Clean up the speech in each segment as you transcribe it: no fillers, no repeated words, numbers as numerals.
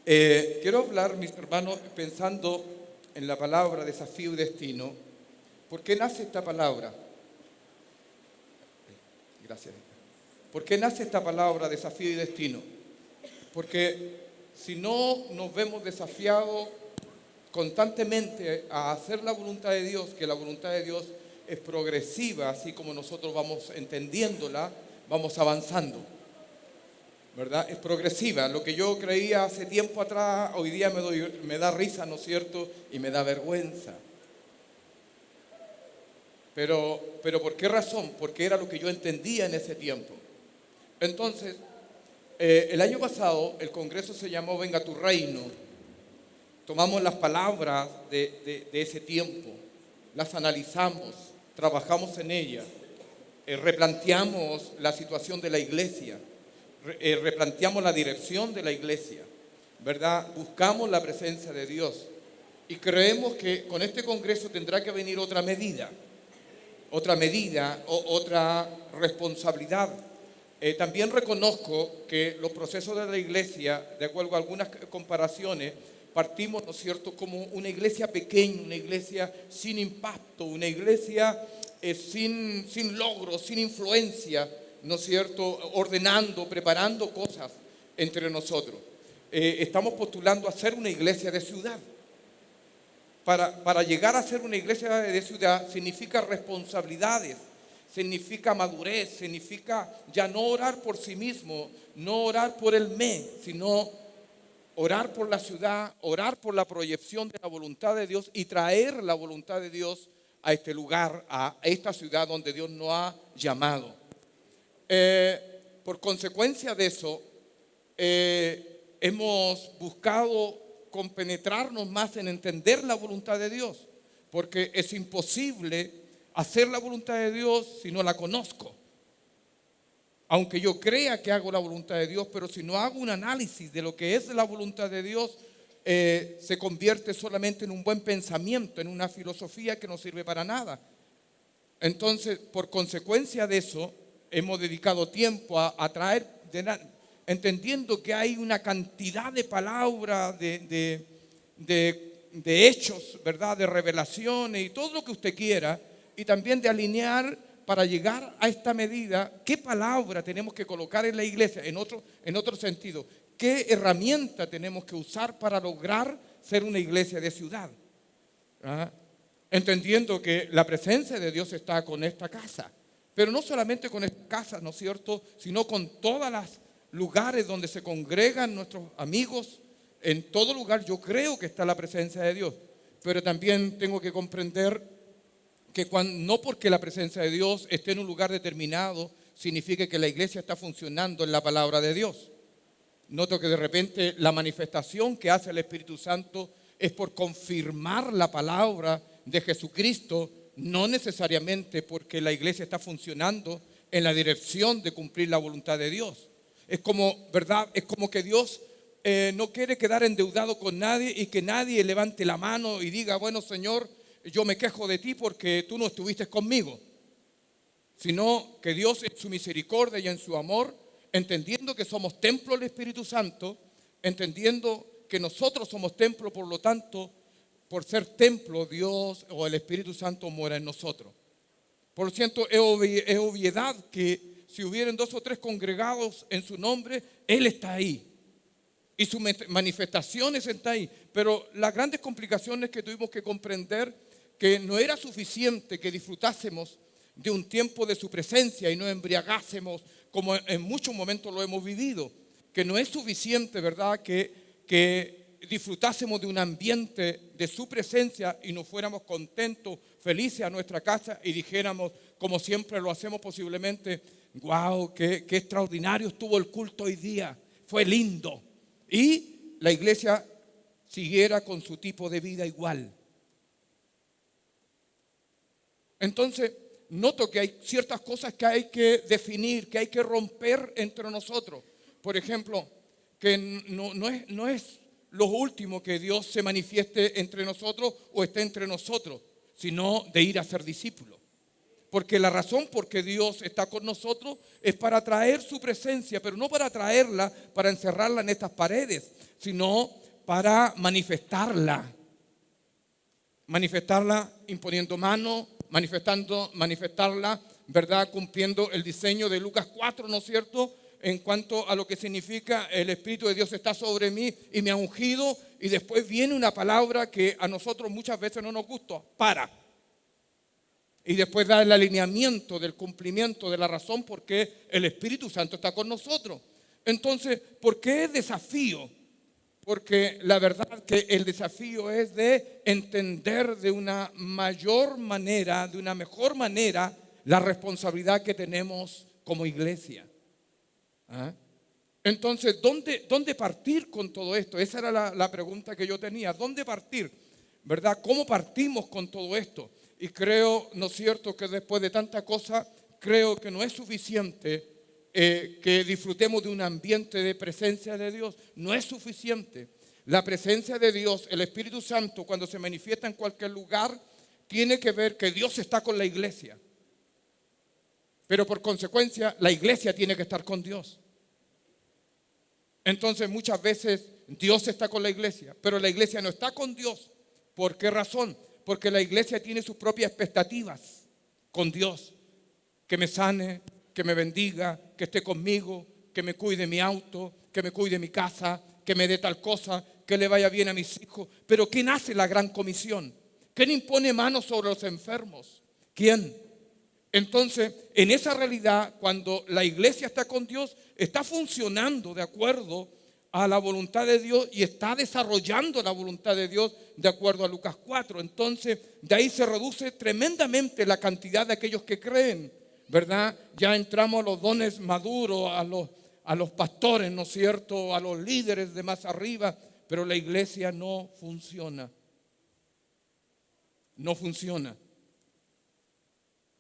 Quiero hablar, mis hermanos, pensando en la palabra desafío y destino. ¿Por qué nace esta palabra? Gracias. ¿Por qué nace esta palabra desafío y destino? Porque si no nos vemos desafiados constantemente a hacer la voluntad de Dios, que la voluntad de Dios es progresiva, así como nosotros vamos entendiéndola, vamos avanzando, ¿verdad? Es progresiva. Lo que yo creía hace tiempo atrás, hoy día me da risa, ¿no es cierto? Y me da vergüenza. Pero ¿por qué razón? Porque era lo que yo entendía en ese tiempo. Entonces, el año pasado el congreso se llamó Venga tu Reino. Tomamos las palabras de ese tiempo, las analizamos, trabajamos en ellas, replanteamos la situación de la iglesia, replanteamos la dirección de la iglesia, ¿verdad? Buscamos la presencia de Dios y creemos que con este congreso tendrá que venir otra medida, otra responsabilidad. También reconozco que los procesos de la iglesia, de acuerdo a algunas comparaciones, partimos, ¿no es cierto?, como una iglesia pequeña, una iglesia sin impacto, una iglesia sin logros, sin influencia, ¿no es cierto?, ordenando, preparando cosas entre nosotros. Estamos postulando a ser una iglesia de ciudad. Para llegar a ser una iglesia de ciudad significa responsabilidades, significa madurez, significa ya no orar por sí mismo, no orar por el sino orar por la ciudad, orar por la proyección de la voluntad de Dios y traer la voluntad de Dios a este lugar, a esta ciudad donde Dios nos ha llamado. Por consecuencia de eso, hemos buscado compenetrarnos más en entender la voluntad de Dios, porque es imposible hacer la voluntad de Dios si no la conozco. Aunque yo crea que hago la voluntad de Dios, pero si no hago un análisis de lo que es la voluntad de Dios, se convierte solamente en un buen pensamiento, en una filosofía que no sirve para nada. Entonces, por consecuencia de eso, hemos dedicado tiempo a traer, entendiendo que hay una cantidad de palabras, de hechos, ¿verdad?, de revelaciones y todo lo que usted quiera, y también de alinear para llegar a esta medida, qué palabra tenemos que colocar en la iglesia, en otro sentido, qué herramienta tenemos que usar para lograr ser una iglesia de ciudad. ¿Ah? Entendiendo que la presencia de Dios está con esta casa, pero no solamente con esta casa, ¿no es cierto?, sino con todos los lugares donde se congregan nuestros amigos. En todo lugar yo creo que está la presencia de Dios, pero también tengo que comprender que no porque la presencia de Dios esté en un lugar determinado, significa que la iglesia está funcionando en la palabra de Dios. Noto que de repente la manifestación que hace el Espíritu Santo es por confirmar la palabra de Jesucristo, no necesariamente porque la iglesia está funcionando en la dirección de cumplir la voluntad de Dios. Es como, ¿verdad? Es como que Dios no quiere quedar endeudado con nadie y que nadie levante la mano y diga, bueno, Señor, yo me quejo de ti porque tú no estuviste conmigo, sino que Dios en su misericordia y en su amor, entendiendo que somos templo del Espíritu Santo, entendiendo que nosotros somos templo, por lo tanto, por ser templo, Dios o el Espíritu Santo mora en nosotros. Por lo tanto, es obviedad que si hubieran 2 o 3 congregados en su nombre, Él está ahí. Y sus manifestaciones están ahí. Pero las grandes complicaciones que tuvimos que comprender, que no era suficiente que disfrutásemos de un tiempo de su presencia y no embriagásemos como en muchos momentos lo hemos vivido, que no es suficiente, ¿verdad?, que disfrutásemos de un ambiente de su presencia y nos fuéramos contentos, felices a nuestra casa y dijéramos, como siempre lo hacemos posiblemente, wow, qué extraordinario estuvo el culto hoy día, fue lindo, y la iglesia siguiera con su tipo de vida igual. Entonces, noto que hay ciertas cosas que hay que definir, que hay que romper entre nosotros. Por ejemplo, que no es lo último que Dios se manifieste entre nosotros o esté entre nosotros, sino de ir a ser discípulos. Porque la razón por qué Dios está con nosotros es para traer su presencia, pero no para traerla, para encerrarla en estas paredes, sino para manifestarla. Manifestarla imponiendo mano, manifestarla, ¿verdad? Cumpliendo el diseño de Lucas 4, ¿no es cierto? En cuanto a lo que significa el Espíritu de Dios está sobre mí y me ha ungido, y después viene una palabra que a nosotros muchas veces no nos gusta, para. Y después da el alineamiento del cumplimiento de la razón por qué el Espíritu Santo está con nosotros. Entonces, ¿por qué es desafío? Porque la verdad que el desafío es de entender de una mayor manera, de una mejor manera, la responsabilidad que tenemos como iglesia. ¿Ah? Entonces, ¿dónde partir con todo esto? Esa era la pregunta que yo tenía. ¿Dónde partir? ¿Verdad? ¿Cómo partimos con todo esto? Y creo, ¿no es cierto?, que después de tanta cosa, creo que no es suficiente que disfrutemos de un ambiente de presencia de Dios. No es suficiente. La presencia de Dios, el Espíritu Santo, cuando se manifiesta en cualquier lugar, tiene que ver que Dios está con la iglesia. Pero por consecuencia, la iglesia tiene que estar con Dios. Entonces, muchas veces Dios está con la iglesia, pero la iglesia no está con Dios. ¿Por qué razón? Porque la iglesia tiene sus propias expectativas con Dios. Que me sane, que me bendiga, que esté conmigo, que me cuide mi auto, que me cuide mi casa, que me dé tal cosa, que le vaya bien a mis hijos. Pero ¿quién hace la gran comisión? ¿Quién impone manos sobre los enfermos? ¿Quién? Entonces, en esa realidad, cuando la iglesia está con Dios, está funcionando de acuerdo a la voluntad de Dios y está desarrollando la voluntad de Dios de acuerdo a Lucas 4. Entonces, de ahí se reduce tremendamente la cantidad de aquellos que creen, ¿verdad? Ya entramos a los dones maduros, a los pastores, ¿no es cierto?, a los líderes de más arriba, pero la iglesia no funciona. No funciona.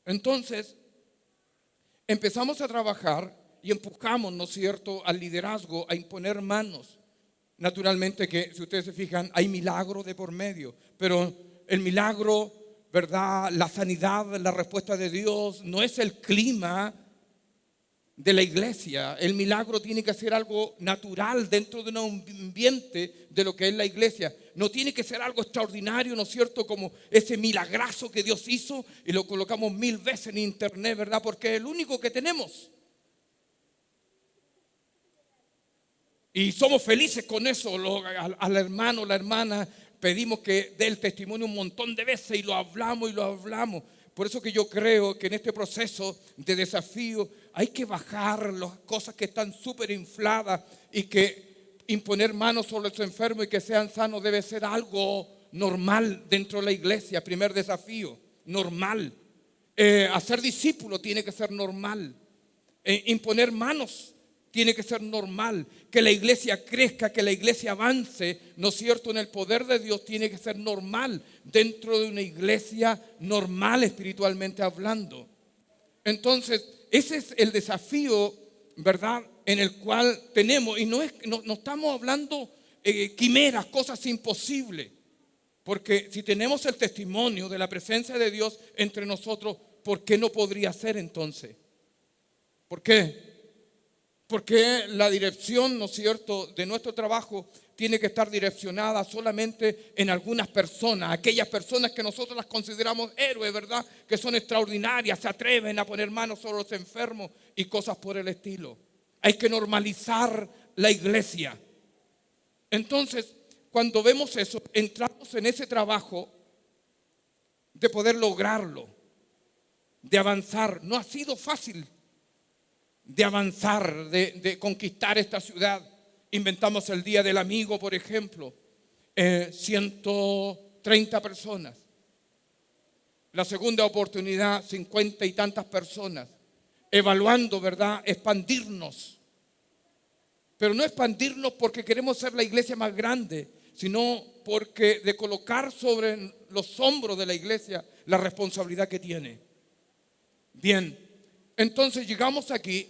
Entonces, empezamos a trabajar y empujamos, ¿no es cierto?, al liderazgo, a imponer manos. Naturalmente que, si ustedes se fijan, hay milagro de por medio, pero el milagro, ¿verdad?, la sanidad, la respuesta de Dios, no es el clima de la iglesia. El milagro tiene que ser algo natural dentro de un ambiente de lo que es la iglesia. No tiene que ser algo extraordinario, ¿no es cierto?, como ese milagrazo que Dios hizo y lo colocamos 1000 veces en internet, ¿verdad? Porque es el único que tenemos. Y somos felices con eso. Al hermano, la hermana, pedimos que dé el testimonio un montón de veces y lo hablamos y lo hablamos. Por eso que yo creo que en este proceso de desafío hay que bajar las cosas que están súper infladas y que imponer manos sobre los enfermos y que sean sanos debe ser algo normal dentro de la iglesia. Primer desafío, normal. Hacer discípulos tiene que ser normal. Imponer manos tiene que ser normal. Que la iglesia crezca, que la iglesia avance, ¿no es cierto?, en el poder de Dios tiene que ser normal dentro de una iglesia normal espiritualmente hablando. Entonces, ese es el desafío, ¿verdad?, en el cual tenemos. Y no estamos hablando quimeras, cosas imposibles. Porque si tenemos el testimonio de la presencia de Dios entre nosotros, ¿por qué no podría ser entonces? ¿Por qué? Porque la dirección, ¿no es cierto?, de nuestro trabajo tiene que estar direccionada solamente en algunas personas, aquellas personas que nosotros las consideramos héroes, ¿verdad?, que son extraordinarias, se atreven a poner manos sobre los enfermos y cosas por el estilo. Hay que normalizar la iglesia. Entonces, cuando vemos eso, entramos en ese trabajo de poder lograrlo, de avanzar. No ha sido fácil de avanzar, de conquistar esta ciudad. Inventamos el Día del Amigo, por ejemplo, 130 personas. La segunda oportunidad, 50 y tantas personas. Evaluando, ¿verdad?, expandirnos. Pero no expandirnos porque queremos ser la iglesia más grande, sino porque de colocar sobre los hombros de la iglesia la responsabilidad que tiene. Bien, entonces llegamos aquí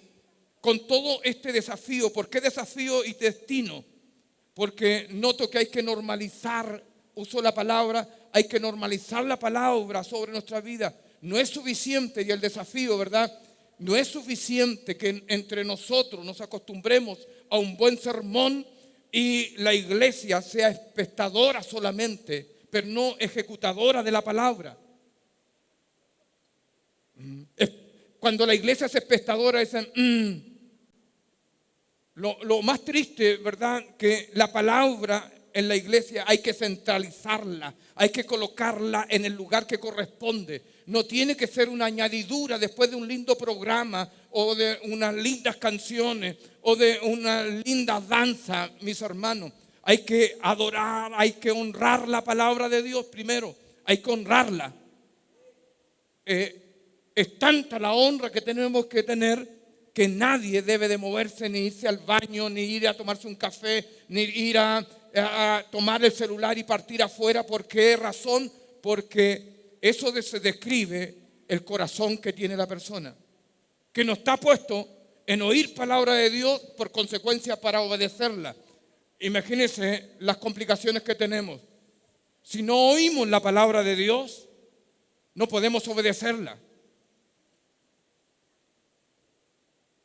con todo este desafío. ¿Por qué desafío y destino? Porque noto que hay que normalizar, uso la palabra, hay que normalizar la palabra sobre nuestra vida. No es suficiente, y el desafío, ¿verdad? No es suficiente que entre nosotros nos acostumbremos a un buen sermón y la iglesia sea espectadora solamente, pero no ejecutadora de la palabra. Cuando la iglesia es espectadora, dicen, lo más triste, ¿verdad? Que la palabra en la iglesia hay que centralizarla, hay que colocarla en el lugar que corresponde. No tiene que ser una añadidura después de un lindo programa o de unas lindas canciones o de una linda danza, mis hermanos. Hay que adorar, hay que honrar la palabra de Dios primero, hay que honrarla. Es tanta la honra que tenemos que tener que nadie debe de moverse, ni irse al baño, ni ir a tomarse un café, ni ir a tomar el celular y partir afuera. ¿Por qué razón? Porque eso se describe el corazón que tiene la persona, que no está puesto en oír palabra de Dios, por consecuencia para obedecerla. Imagínense las complicaciones que tenemos. Si no oímos la palabra de Dios, no podemos obedecerla.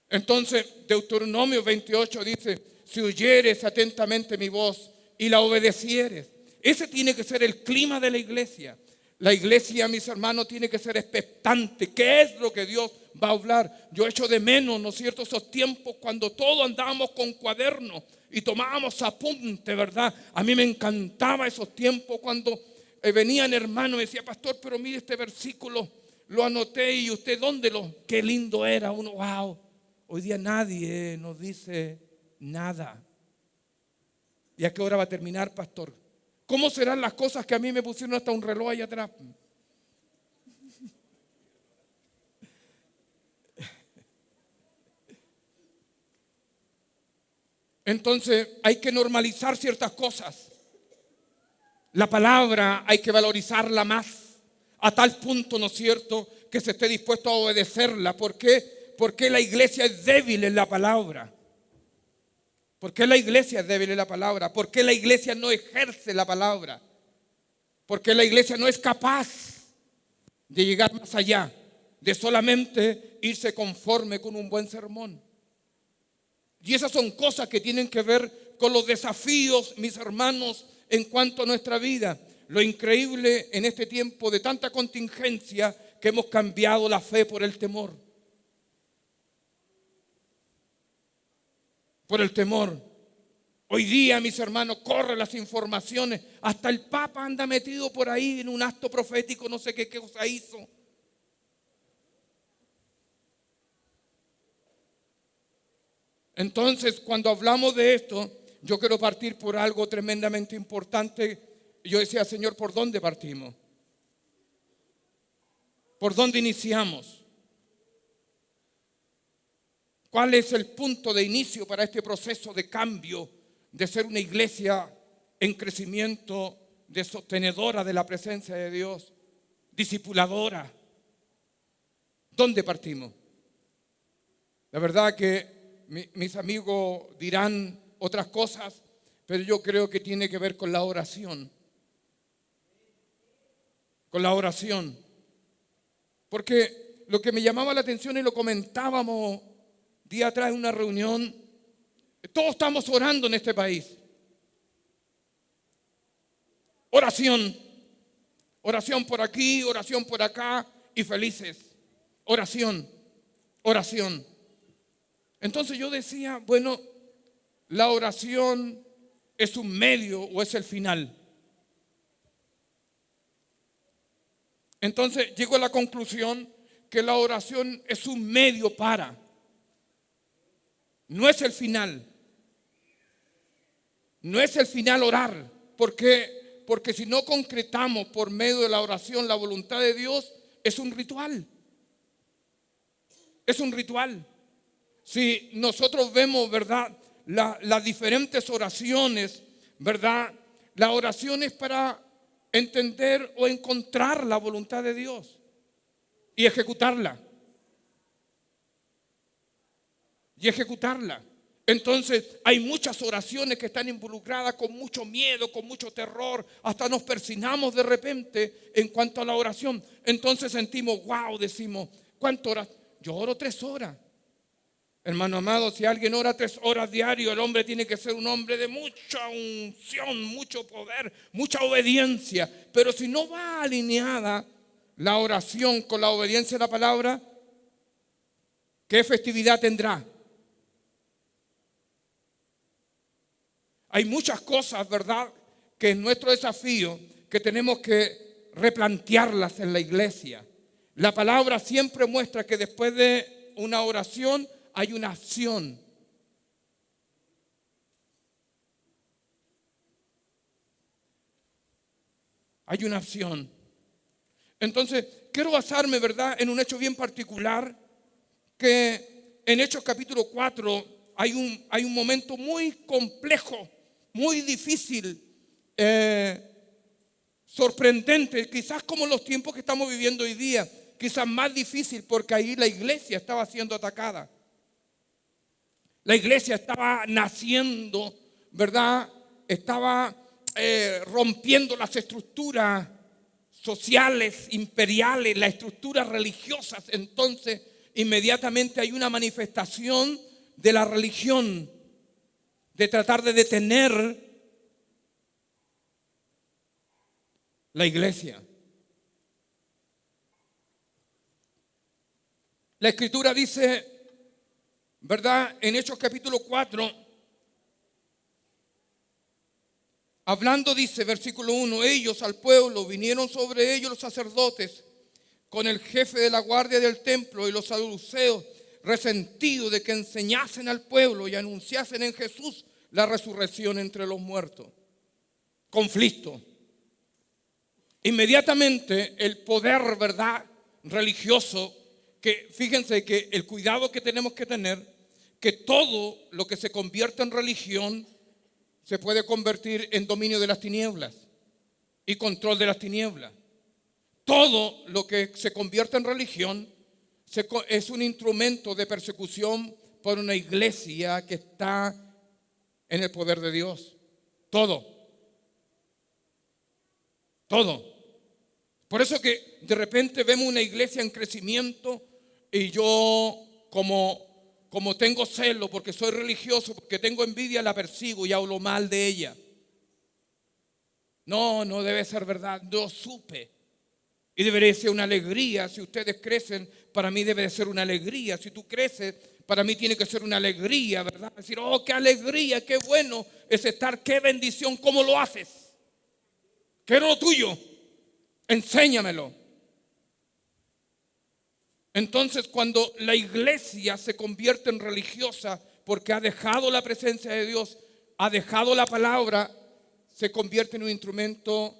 Entonces, Deuteronomio 28 dice, si oyeres atentamente mi voz y la obedecieres. Ese tiene que ser el clima de la iglesia. La iglesia, mis hermanos, tiene que ser expectante. ¿Qué es lo que Dios va a hablar? Yo echo de menos, ¿no es cierto?, esos tiempos cuando todos andábamos con cuadernos y tomábamos apunte, ¿verdad? A mí me encantaba esos tiempos cuando venían hermanos y me decía, pastor, pero mire este versículo, lo anoté y usted, ¿dónde lo? Qué lindo era, uno, wow. Hoy día nadie nos dice nada. ¿Y a qué hora va a terminar, pastor? ¿Cómo serán las cosas que a mí me pusieron hasta un reloj allá atrás? Entonces hay que normalizar ciertas cosas. La palabra hay que valorizarla más, a tal punto, ¿no es cierto?, que se esté dispuesto a obedecerla. ¿Por qué? Porque la iglesia es débil en la palabra. ¿Por qué la iglesia es débil en la palabra? ¿Por qué la iglesia no ejerce la palabra? Porque la iglesia no es capaz de llegar más allá de solamente irse conforme con un buen sermón. Y esas son cosas que tienen que ver con los desafíos, mis hermanos, en cuanto a nuestra vida. Lo increíble en este tiempo de tanta contingencia que hemos cambiado la fe por el temor. Por el temor. Hoy día, mis hermanos, corren las informaciones. Hasta el Papa anda metido por ahí en un acto profético, no sé qué cosa hizo. Entonces, cuando hablamos de esto, yo quiero partir por algo tremendamente importante. Yo decía, Señor, ¿por dónde partimos? ¿Por dónde iniciamos? ¿Cuál es el punto de inicio para este proceso de cambio, de ser una iglesia en crecimiento, de sostenedora de la presencia de Dios, discipuladora? ¿Dónde partimos? La verdad que mis amigos dirán otras cosas, pero yo creo que tiene que ver con la oración. Con la oración. Porque lo que me llamaba la atención y lo comentábamos día atrás en una reunión, todos estamos orando en este país. Oración. Oración por aquí, oración por acá y felices. Oración. Oración. Entonces yo decía, bueno, la oración es un medio o es el final. Entonces llego a la conclusión que la oración es un medio para, no es el final. No es el final orar. ¿Por qué? Porque si no concretamos por medio de la oración la voluntad de Dios, es un ritual. Es un ritual. Si nosotros vemos, ¿verdad?, las diferentes oraciones, ¿verdad? La oración es para entender o encontrar la voluntad de Dios y ejecutarla. Y ejecutarla. Entonces hay muchas oraciones que están involucradas con mucho miedo, con mucho terror. Hasta nos persignamos de repente en cuanto a la oración. Entonces sentimos, wow, decimos, ¿cuánto oras? Yo oro 3 horas. Hermano amado, si alguien ora 3 horas diario, el hombre tiene que ser un hombre de mucha unción, mucho poder, mucha obediencia. Pero si no va alineada la oración con la obediencia a la palabra, ¿qué efectividad tendrá? Hay muchas cosas, ¿verdad?, que es nuestro desafío, que tenemos que replantearlas en la iglesia. La palabra siempre muestra que después de una oración hay una acción. Hay una acción. Entonces, quiero basarme, ¿verdad?, en un hecho bien particular, que en Hechos capítulo 4 hay un momento muy complejo, muy difícil, sorprendente, quizás como los tiempos que estamos viviendo hoy día, quizás más difícil, porque ahí la iglesia estaba siendo atacada. La iglesia estaba naciendo, ¿verdad? Estaba rompiendo las estructuras sociales, imperiales, las estructuras religiosas. Entonces, inmediatamente hay una manifestación de la religión, de tratar de detener la iglesia. La Escritura dice, ¿verdad?, en Hechos capítulo 4, hablando, dice, versículo 1, ellos al pueblo vinieron sobre ellos los sacerdotes con el jefe de la guardia del templo y los saduceos, resentidos de que enseñasen al pueblo y anunciasen en Jesús la resurrección entre los muertos. Conflicto. Inmediatamente el poder, ¿verdad?, religioso, que fíjense que el cuidado que tenemos que tener, que todo lo que se convierta en religión se puede convertir en dominio de las tinieblas y control de las tinieblas. Todo lo que se convierta en religión es un instrumento de persecución por una iglesia que está en el poder de Dios. Todo. Por eso que de repente vemos una iglesia en crecimiento y yo como tengo celo, porque soy religioso, porque tengo envidia, la persigo y hablo mal de ella. No debe ser verdad. Yo supe. Y debería ser una alegría. Si ustedes crecen, para mí debe de ser una alegría. Si tú creces, para mí tiene que ser una alegría, ¿verdad? Decir, oh, qué alegría, qué bueno es estar, qué bendición, ¿cómo lo haces? Quiero lo tuyo, enséñamelo. Entonces, cuando la iglesia se convierte en religiosa porque ha dejado la presencia de Dios, ha dejado la palabra, se convierte en un instrumento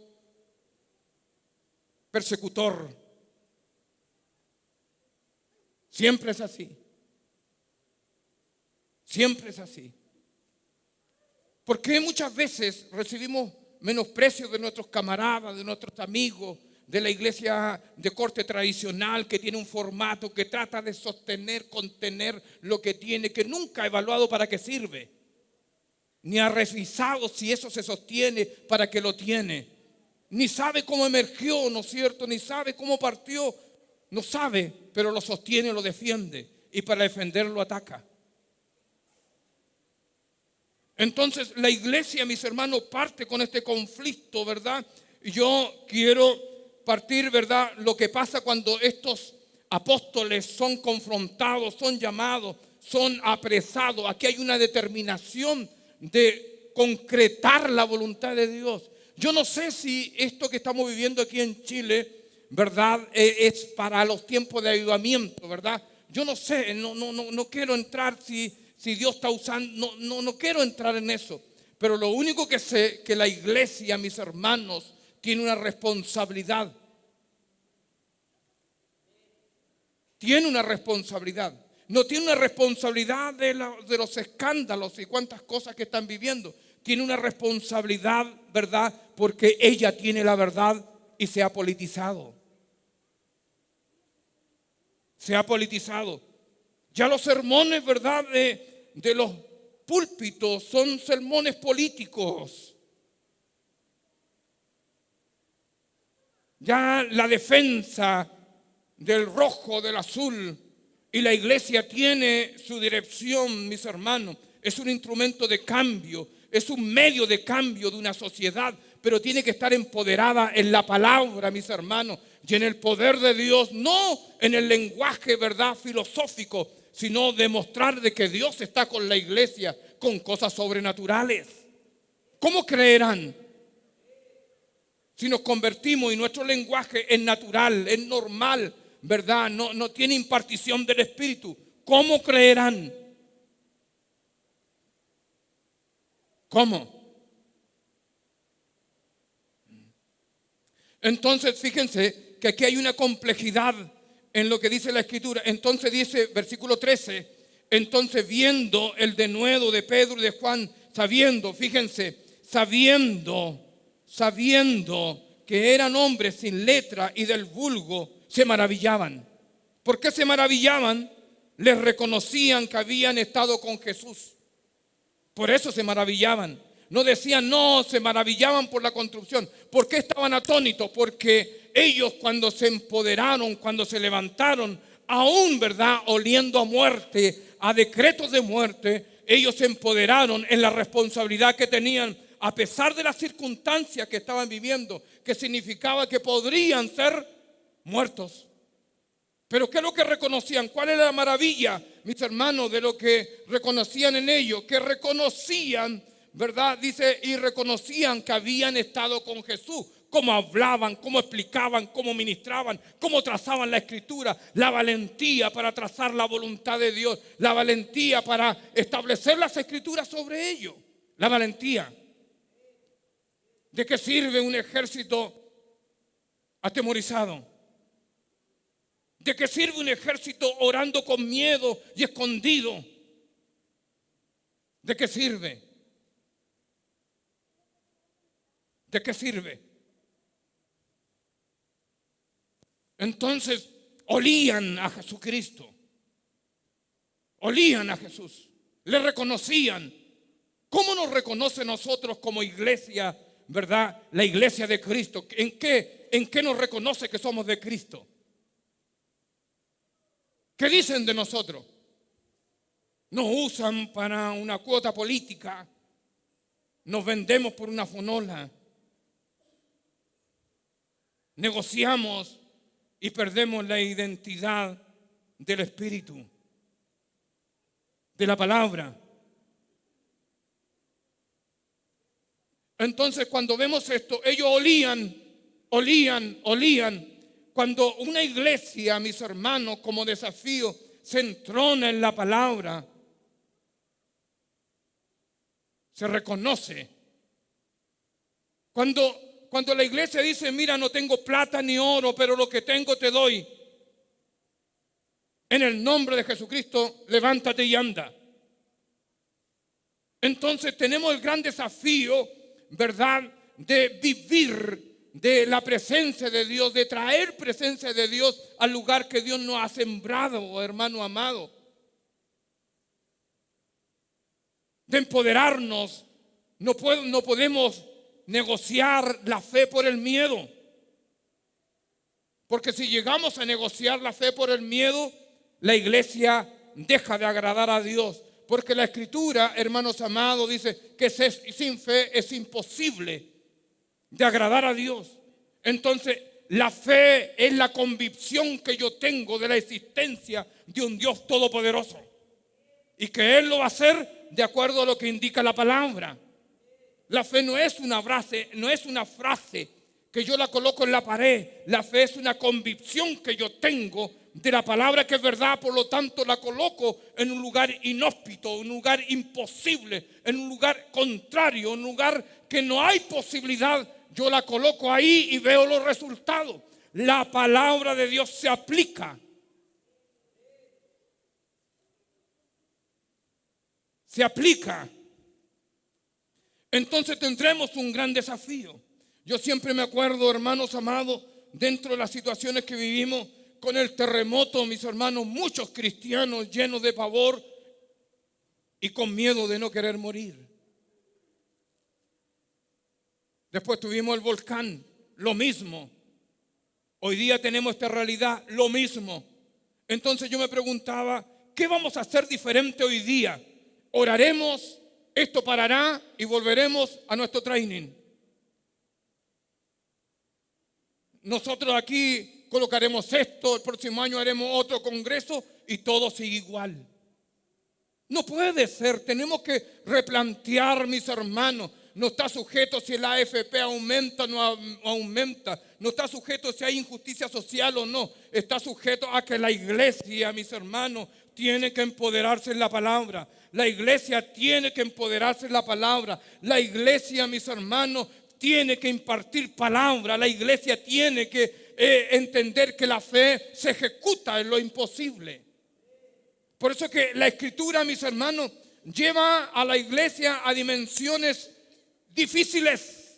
persecutor. Siempre es así. Siempre es así. Porque muchas veces recibimos menosprecio de nuestros camaradas, de nuestros amigos, de la iglesia de corte tradicional que tiene un formato que trata de sostener, contener lo que tiene, que nunca ha evaluado para qué sirve, ni ha revisado si eso se sostiene para qué lo tiene, ni sabe cómo emergió, ¿no es cierto? Ni sabe cómo partió, no sabe, pero lo sostiene, lo defiende y para defenderlo ataca. Entonces la iglesia, mis hermanos, parte con este conflicto, ¿verdad? Y yo quiero partir, ¿verdad?, lo que pasa cuando estos apóstoles son confrontados, son llamados, son apresados. Aquí hay una determinación de concretar la voluntad de Dios. Yo no sé si esto que estamos viviendo aquí en Chile, ¿verdad?, es para los tiempos de avivamiento, ¿verdad? Yo no sé, no quiero entrar si Dios está usando, no quiero entrar en eso. Pero lo único que sé, que la iglesia, mis hermanos, tiene una responsabilidad. Tiene una responsabilidad. No tiene una responsabilidad de los escándalos y cuántas cosas que están viviendo. Tiene una responsabilidad, ¿verdad? Porque ella tiene la verdad y se ha politizado. Se ha politizado. Ya los sermones, ¿verdad?, de los púlpitos son sermones políticos. Ya la defensa del rojo, del azul, y la iglesia tiene su dirección, mis hermanos. Es un instrumento de cambio, es un medio de cambio de una sociedad, pero tiene que estar empoderada en la palabra, mis hermanos, y en el poder de Dios, no en el lenguaje, ¿verdad?, filosófico, sino demostrar de que Dios está con la iglesia, con cosas sobrenaturales. ¿Cómo creerán si nos convertimos y nuestro lenguaje es natural, es normal, ¿verdad? No tiene impartición del Espíritu? ¿Cómo creerán? ¿Cómo? Entonces, fíjense que aquí hay una complejidad en lo que dice la Escritura. Entonces dice, versículo 13, entonces viendo el denuedo de Pedro y de Juan, sabiendo que eran hombres sin letra y del vulgo, se maravillaban. ¿Por qué se maravillaban? Les reconocían que habían estado con Jesús. Por eso se maravillaban. No decían, no, se maravillaban por la construcción. ¿Por qué estaban atónitos? Porque ellos, cuando se empoderaron, cuando se levantaron, aún, ¿verdad?, oliendo a muerte, a decretos de muerte, ellos se empoderaron en la responsabilidad que tenían, a pesar de las circunstancias que estaban viviendo, que significaba que podrían ser muertos. Pero ¿qué es lo que reconocían? ¿Cuál era la maravilla, mis hermanos, de lo que reconocían en ellos? Que reconocían, ¿verdad? Dice, y reconocían que habían estado con Jesús. Cómo hablaban, cómo explicaban, cómo ministraban, cómo trazaban la Escritura, la valentía para trazar la voluntad de Dios, la valentía para establecer las Escrituras sobre ellos, la valentía. ¿De qué sirve un ejército atemorizado? ¿De qué sirve un ejército orando con miedo y escondido? ¿De qué sirve? ¿De qué sirve? Entonces, olían a Jesucristo. Olían a Jesús. Le reconocían. ¿Cómo nos reconoce nosotros como iglesia, verdad? La iglesia de Cristo. ¿En qué nos reconoce que somos de Cristo? ¿Qué dicen de nosotros? Nos usan para una cuota política. Nos vendemos por una fonola. Negociamos y perdemos la identidad del Espíritu, de la palabra. Entonces, cuando vemos esto, ellos olían. Cuando una iglesia, mis hermanos, como desafío, se entrona en la palabra, se reconoce. Cuando la iglesia dice, mira, no tengo plata ni oro, pero lo que tengo te doy. En el nombre de Jesucristo, levántate y anda. Entonces tenemos el gran desafío, ¿verdad?, de vivir de la presencia de Dios, de traer presencia de Dios al lugar que Dios nos ha sembrado, hermano amado. De empoderarnos. No podemos negociar la fe por el miedo. Porque si llegamos a negociar la fe por el miedo, la iglesia deja de agradar a Dios. Porque la Escritura, hermanos amados, dice que sin fe es imposible de agradar a Dios. Entonces, la fe es la convicción que yo tengo de la existencia de un Dios todopoderoso. Y que Él lo va a hacer de acuerdo a lo que indica la palabra. La fe no es una frase que yo la coloco en la pared. La fe es una convicción que yo tengo de la palabra que es verdad. Por lo tanto, la coloco en un lugar inhóspito, en un lugar imposible, en un lugar contrario, en un lugar que no hay posibilidad. Yo la coloco ahí y veo los resultados. La palabra de Dios se aplica. Se aplica. Entonces tendremos un gran desafío. Yo siempre me acuerdo, hermanos amados, dentro de las situaciones que vivimos con el terremoto, mis hermanos, muchos cristianos llenos de pavor, y con miedo de no querer morir. Después tuvimos el volcán, lo mismo. Hoy día tenemos esta realidad, lo mismo. Entonces yo me preguntaba, ¿qué vamos a hacer diferente hoy día? ¿Oraremos? ¿Esto parará y volveremos a nuestro training? Nosotros aquí colocaremos esto, el próximo año haremos otro congreso y todo sigue igual. No puede ser, tenemos que replantear, mis hermanos. No está sujeto si la AFP aumenta o no aumenta. No está sujeto si hay injusticia social o no. Está sujeto a que la iglesia, mis hermanos, tiene que empoderarse en la palabra. La iglesia tiene que empoderarse en la palabra. La iglesia, mis hermanos, tiene que impartir palabra. La iglesia tiene que entender que la fe se ejecuta en lo imposible. Por eso que la escritura, mis hermanos, lleva a la iglesia a dimensiones difíciles.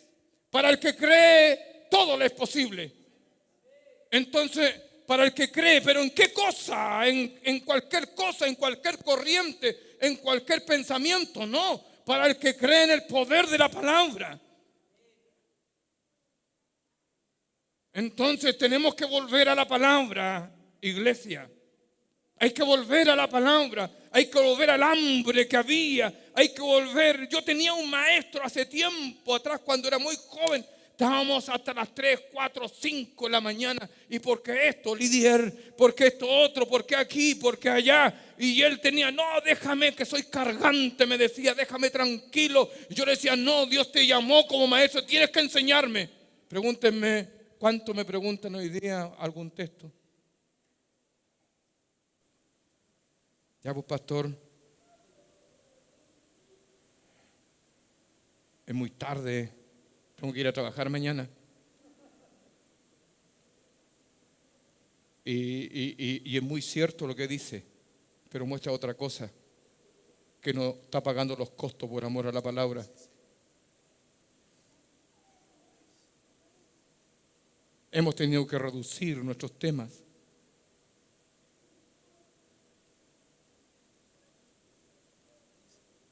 Para el que cree, todo le es posible. Entonces, para el que cree, ¿pero en qué cosa? En cualquier cosa, en cualquier corriente, en cualquier pensamiento, no. Para el que cree en el poder de la palabra. Entonces tenemos que volver a la palabra, iglesia. Hay que volver a la palabra, hay que volver al hambre que había, hay que volver. Yo tenía un maestro hace tiempo atrás, cuando era muy joven, estábamos hasta las 3, 4, 5 de la mañana. ¿Y por qué esto, líder? ¿Por qué esto otro? ¿Por qué aquí? ¿Por qué allá? Y él tenía, no, déjame que soy cargante, me decía, déjame tranquilo. Y yo le decía, no, Dios te llamó como maestro, tienes que enseñarme. Pregúntenme, ¿cuánto me preguntan hoy día algún texto? Ya, pues, pastor, es muy tarde, tengo que ir a trabajar mañana. Y es muy cierto lo que dice, pero muestra otra cosa, que no está pagando los costos por amor a la palabra. Hemos tenido que reducir nuestros temas.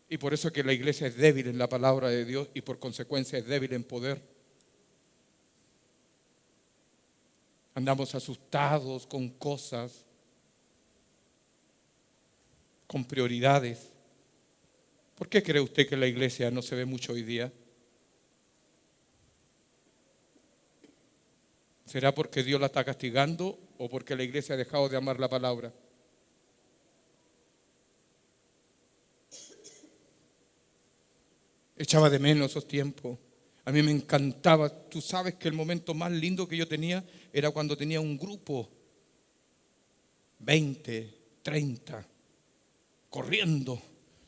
Y por eso que la iglesia es débil en la palabra de Dios y por consecuencia es débil en poder. Andamos asustados con cosas, con prioridades. ¿Por qué cree usted que la iglesia no se ve mucho hoy día? ¿Será porque Dios la está castigando o porque la iglesia ha dejado de amar la palabra? Echaba de menos esos tiempos. A mí me encantaba. Tú sabes que el momento más lindo que yo tenía era cuando tenía un grupo, 20, 30, corriendo,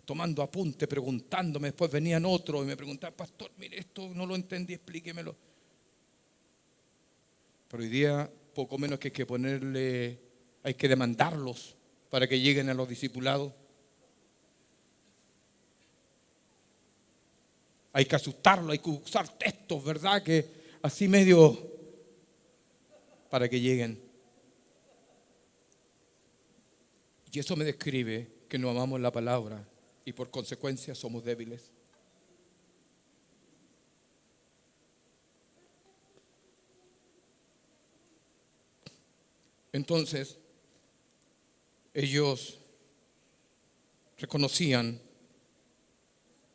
tomando apunte, preguntándome. Después venían otros y me preguntaban, pastor, mire, esto no lo entendí, explíquemelo. Pero hoy día, poco menos que hay que ponerle, hay que demandarlos para que lleguen a los discipulados. Hay que asustarlo, hay que usar textos, ¿verdad? Que así medio para que lleguen. Y eso me describe que no amamos la palabra y por consecuencia somos débiles. Entonces, ellos reconocían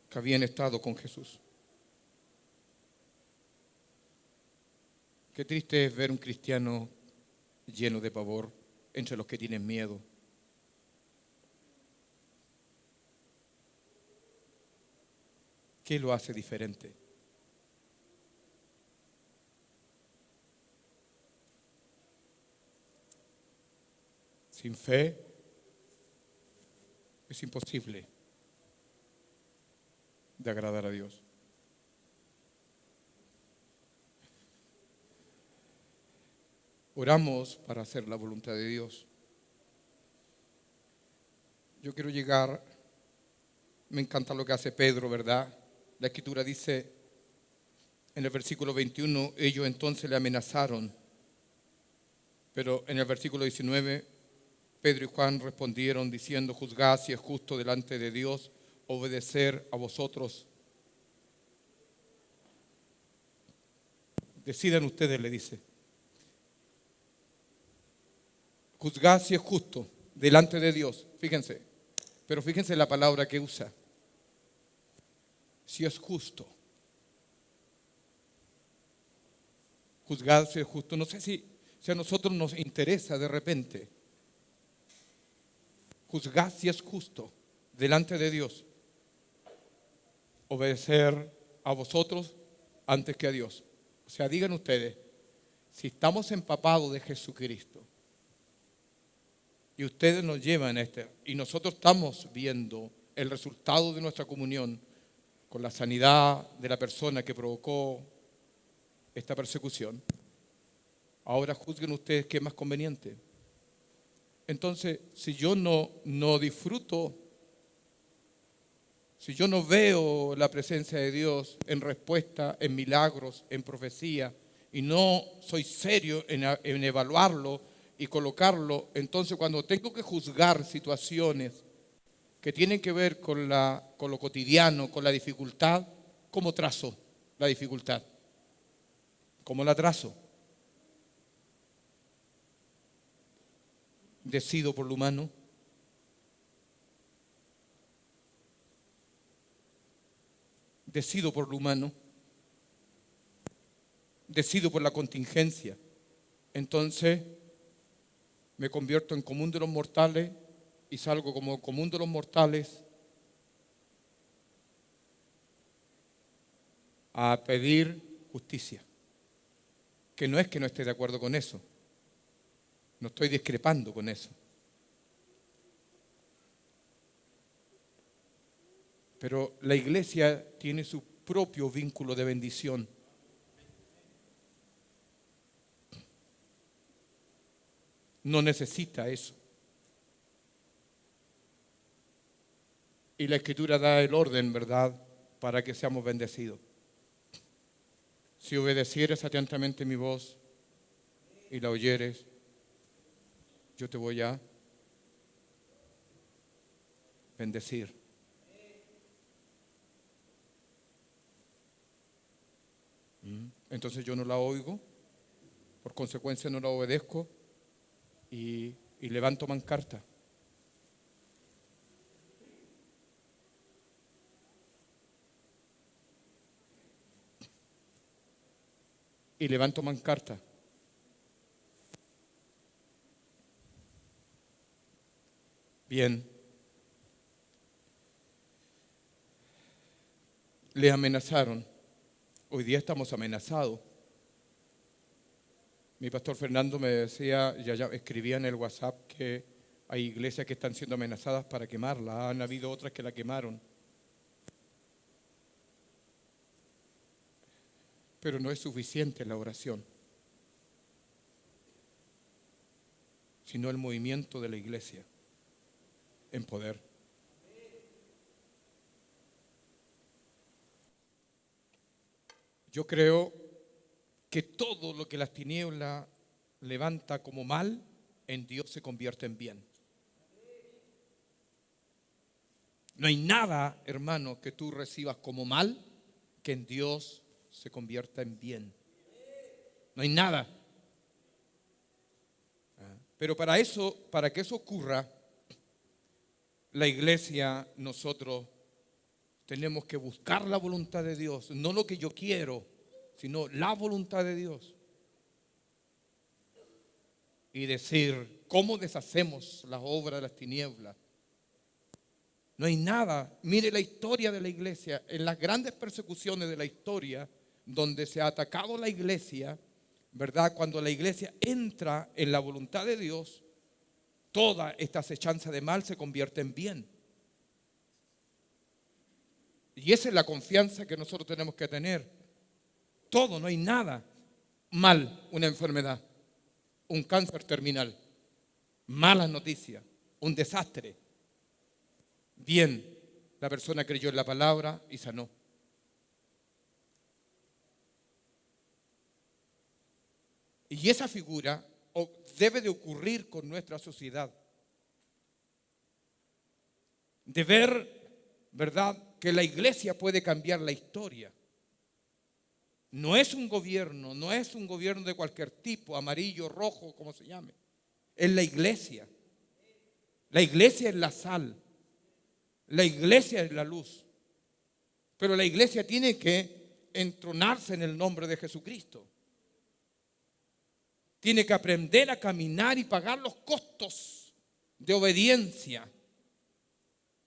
que habían estado con Jesús. Qué triste es ver un cristiano lleno de pavor entre los que tienen miedo. ¿Qué lo hace diferente? Sin fe es imposible de agradar a Dios. Oramos para hacer la voluntad de Dios. Yo quiero llegar, me encanta lo que hace Pedro, ¿verdad? La Escritura dice en el versículo 21, ellos entonces le amenazaron, pero en el versículo 19, Pedro y Juan respondieron diciendo, juzgad si es justo delante de Dios obedecer a vosotros. Decidan ustedes, le dice. Juzgad si es justo delante de Dios. Fíjense, pero fíjense la palabra que usa. Si es justo. Juzgad si es justo. No sé si a nosotros nos interesa de repente. Juzgad si es justo delante de Dios. Obedecer a vosotros antes que a Dios. O sea, digan ustedes, si estamos empapados de Jesucristo y ustedes nos llevan y nosotros estamos viendo el resultado de nuestra comunión con la sanidad de la persona que provocó esta persecución, ahora juzguen ustedes qué es más conveniente. Entonces, si yo no disfruto, si yo no veo la presencia de Dios en respuesta, en milagros, en profecía, y no soy serio en evaluarlo y colocarlo, entonces cuando tengo que juzgar situaciones que tienen que ver con lo cotidiano, con la dificultad, ¿cómo trazo la dificultad? ¿Cómo la trazo? ¿Decido por lo humano? Decido por lo humano, decido por la contingencia. Entonces me convierto en común de los mortales y salgo como común de los mortales a pedir justicia. Que no es que no esté de acuerdo con eso, no estoy discrepando con eso. Pero la iglesia tiene su propio vínculo de bendición. No necesita eso. Y la Escritura da el orden, ¿verdad?, para que seamos bendecidos. Si obedecieres atentamente mi voz y la oyeres, yo te voy a bendecir. Entonces yo no la oigo, por consecuencia no la obedezco y levanto pancarta. Y levanto pancarta. Bien. Le amenazaron. Hoy día estamos amenazados. Mi pastor Fernando me decía, ya escribía en el WhatsApp que hay iglesias que están siendo amenazadas para quemarla. Han habido otras que la quemaron. Pero no es suficiente la oración, sino el movimiento de la iglesia en poder. Yo creo que todo lo que las tinieblas levanta como mal, en Dios se convierte en bien. No hay nada, hermano, que tú recibas como mal, que en Dios se convierta en bien. No hay nada. Pero para que eso ocurra, la iglesia, nosotros tenemos que buscar la voluntad de Dios, no lo que yo quiero, sino la voluntad de Dios. Y decir, ¿cómo deshacemos las obras de las tinieblas? No hay nada. Mire la historia de la iglesia, en las grandes persecuciones de la historia, donde se ha atacado la iglesia, ¿verdad? Cuando la iglesia entra en la voluntad de Dios, toda esta acechanza de mal se convierte en bien. Y esa es la confianza que nosotros tenemos que tener. Todo, no hay nada mal, una enfermedad, un cáncer terminal, malas noticias, un desastre. Bien, la persona creyó en la palabra y sanó. Y esa figura debe de ocurrir con nuestra sociedad. De ver ¿verdad?, que la iglesia puede cambiar la historia. No es un gobierno de cualquier tipo, amarillo, rojo, como se llame. Es la iglesia. La iglesia es la sal. La iglesia es la luz. Pero la iglesia tiene que entronarse en el nombre de Jesucristo. Tiene que aprender a caminar y pagar los costos de obediencia.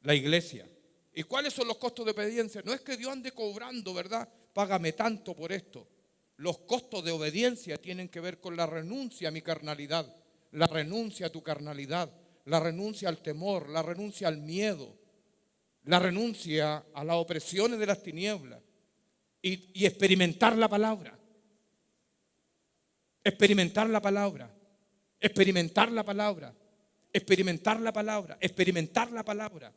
La iglesia. ¿Y cuáles son los costos de obediencia? No es que Dios ande cobrando, ¿verdad? Págame tanto por esto. Los costos de obediencia tienen que ver con la renuncia a mi carnalidad, la renuncia a tu carnalidad, la renuncia al temor, la renuncia al miedo, la renuncia a las opresiones de las tinieblas y experimentar la palabra. Experimentar la palabra. Experimentar la palabra. Experimentar la palabra. Experimentar la palabra.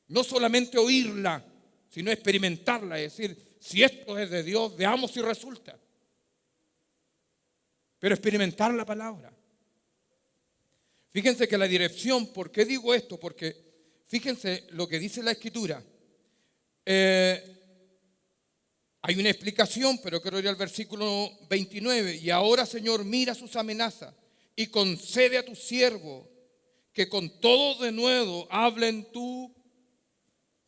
No solamente oírla, sino experimentarla, es decir, si esto es de Dios, veamos si resulta. Pero experimentar la palabra. Fíjense que la dirección, ¿por qué digo esto? Porque fíjense lo que dice la Escritura. Hay una explicación, pero quiero ir al versículo 29. Y ahora, Señor, mira sus amenazas y concede a tu siervo que con todo de nuevo hablen tu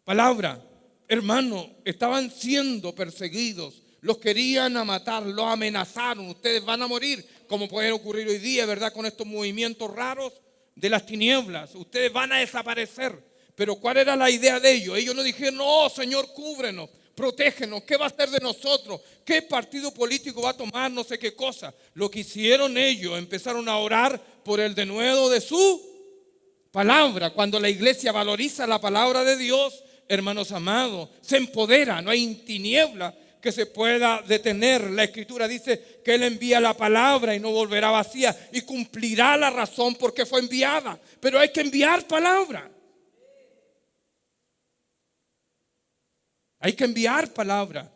palabra. Hermano, estaban siendo perseguidos, los querían matar, los amenazaron, ustedes van a morir, como puede ocurrir hoy día, ¿verdad? Con estos movimientos raros de las tinieblas, ustedes van a desaparecer. Pero ¿cuál era la idea de ellos? Ellos no dijeron, no, Señor, cúbrenos, protégenos, ¿qué va a hacer de nosotros? ¿Qué partido político va a tomar? No sé qué cosa. Lo que hicieron ellos, empezaron a orar por el denuedo de su palabra. Cuando la iglesia valoriza la palabra de Dios, hermanos amados, se empodera, no hay tiniebla que se pueda detener. La Escritura dice que Él envía la palabra y no volverá vacía y cumplirá la razón porque fue enviada. Pero hay que enviar palabra. Hay que enviar palabra.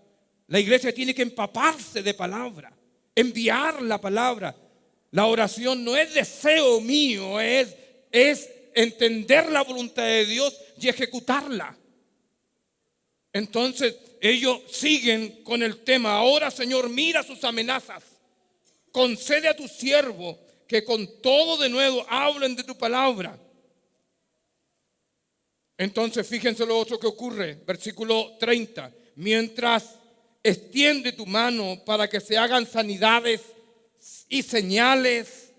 La iglesia tiene que empaparse de palabra, enviar la palabra. La oración no es deseo mío, es entender la voluntad de Dios y ejecutarla. Entonces ellos siguen con el tema. Ahora, Señor, mira sus amenazas. Concede a tu siervo que con todo de nuevo hablen de tu palabra. Entonces fíjense lo otro que ocurre. Versículo 30. Mientras extiende tu mano para que se hagan sanidades y señales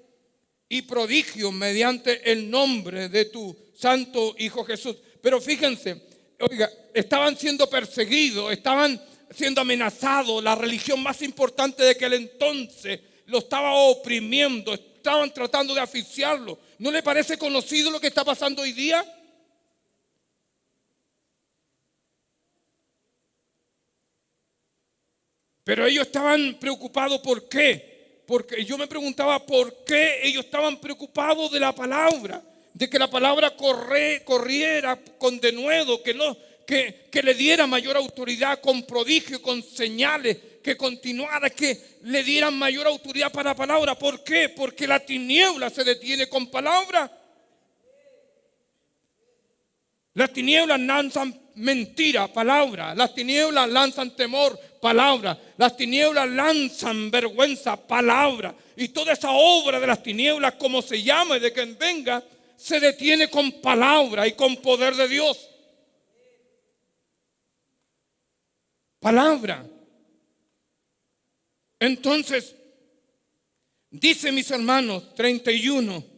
y prodigios mediante el nombre de tu santo Hijo Jesús. Pero fíjense, oiga, estaban siendo perseguidos, estaban siendo amenazados. La religión más importante de aquel entonces lo estaba oprimiendo, estaban tratando de asfixiarlo. ¿No le parece conocido lo que está pasando hoy día? Pero ellos estaban preocupados, ¿por qué? Porque yo me preguntaba por qué ellos estaban preocupados de la palabra, de que la palabra corriera con denuedo, que le diera mayor autoridad con prodigio, con señales, que continuara, que le dieran mayor autoridad para la palabra. ¿Por qué? Porque la tiniebla se detiene con palabra. Las tinieblas lanzan mentira, palabra. Las tinieblas lanzan temor, palabra. Las tinieblas lanzan vergüenza, palabra. Y toda esa obra de las tinieblas, como se llame, de quien venga, se detiene con palabra y con poder de Dios. Palabra. Entonces, dice mis hermanos, 31,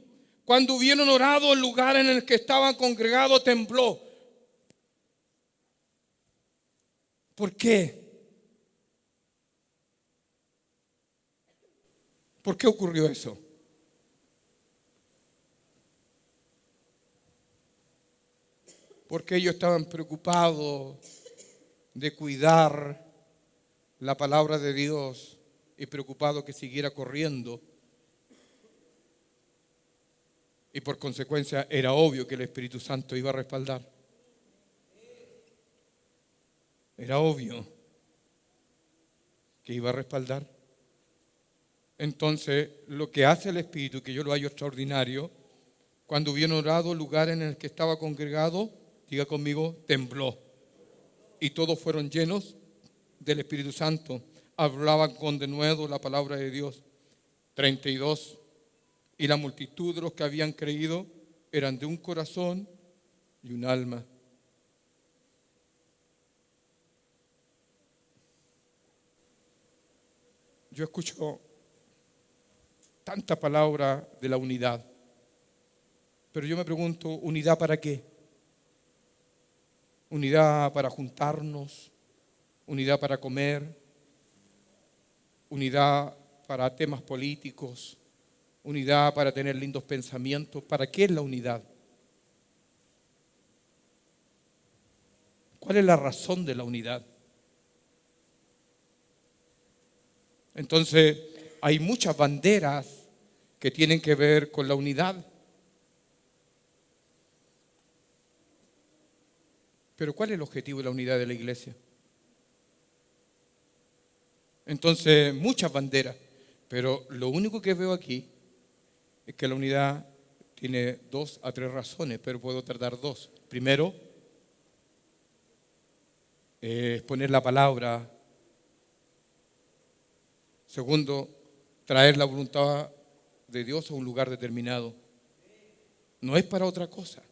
cuando hubieron orado, el lugar en el que estaban congregados tembló. ¿Por qué? ¿Por qué ocurrió eso? Porque ellos estaban preocupados de cuidar la palabra de Dios y preocupados que siguiera corriendo. Y por consecuencia era obvio que el Espíritu Santo iba a respaldar. Era obvio que iba a respaldar. Entonces, lo que hace el Espíritu, que yo lo hallo extraordinario, cuando hubieron orado el lugar en el que estaba congregado, Diga conmigo, tembló. Y todos fueron llenos del Espíritu Santo. Hablaban con denuedo la palabra de Dios. 32. Y la multitud de los que habían creído eran de un corazón y un alma. Yo escucho tanta palabra de la unidad, pero yo me pregunto, ¿unidad para qué? ¿Unidad para juntarnos? ¿Unidad para comer? ¿Unidad para temas políticos? ¿Unidad para tener lindos pensamientos? ¿Para qué es la unidad? ¿Cuál es la razón de la unidad? Entonces, hay muchas banderas que tienen que ver con la unidad. Pero ¿cuál es el objetivo de la unidad de la iglesia? Entonces, muchas banderas. Pero lo único que veo aquí es que la unidad tiene 2 a 3 razones, pero puedo tratar 2. Primero, es poner la palabra. Segundo, traer la voluntad de Dios a un lugar determinado. No es para otra cosa.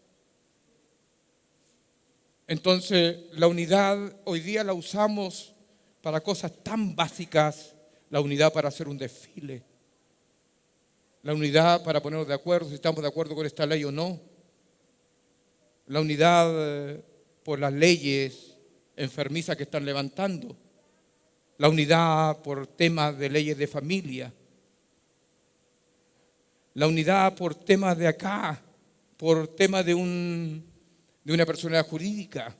Entonces, la unidad hoy día la usamos para cosas tan básicas. La unidad para hacer un desfile. La unidad para ponernos de acuerdo si estamos de acuerdo con esta ley o no. La unidad por las leyes enfermizas que están levantando. La unidad por temas de leyes de familia. La unidad por temas de acá, por temas de una personalidad jurídica.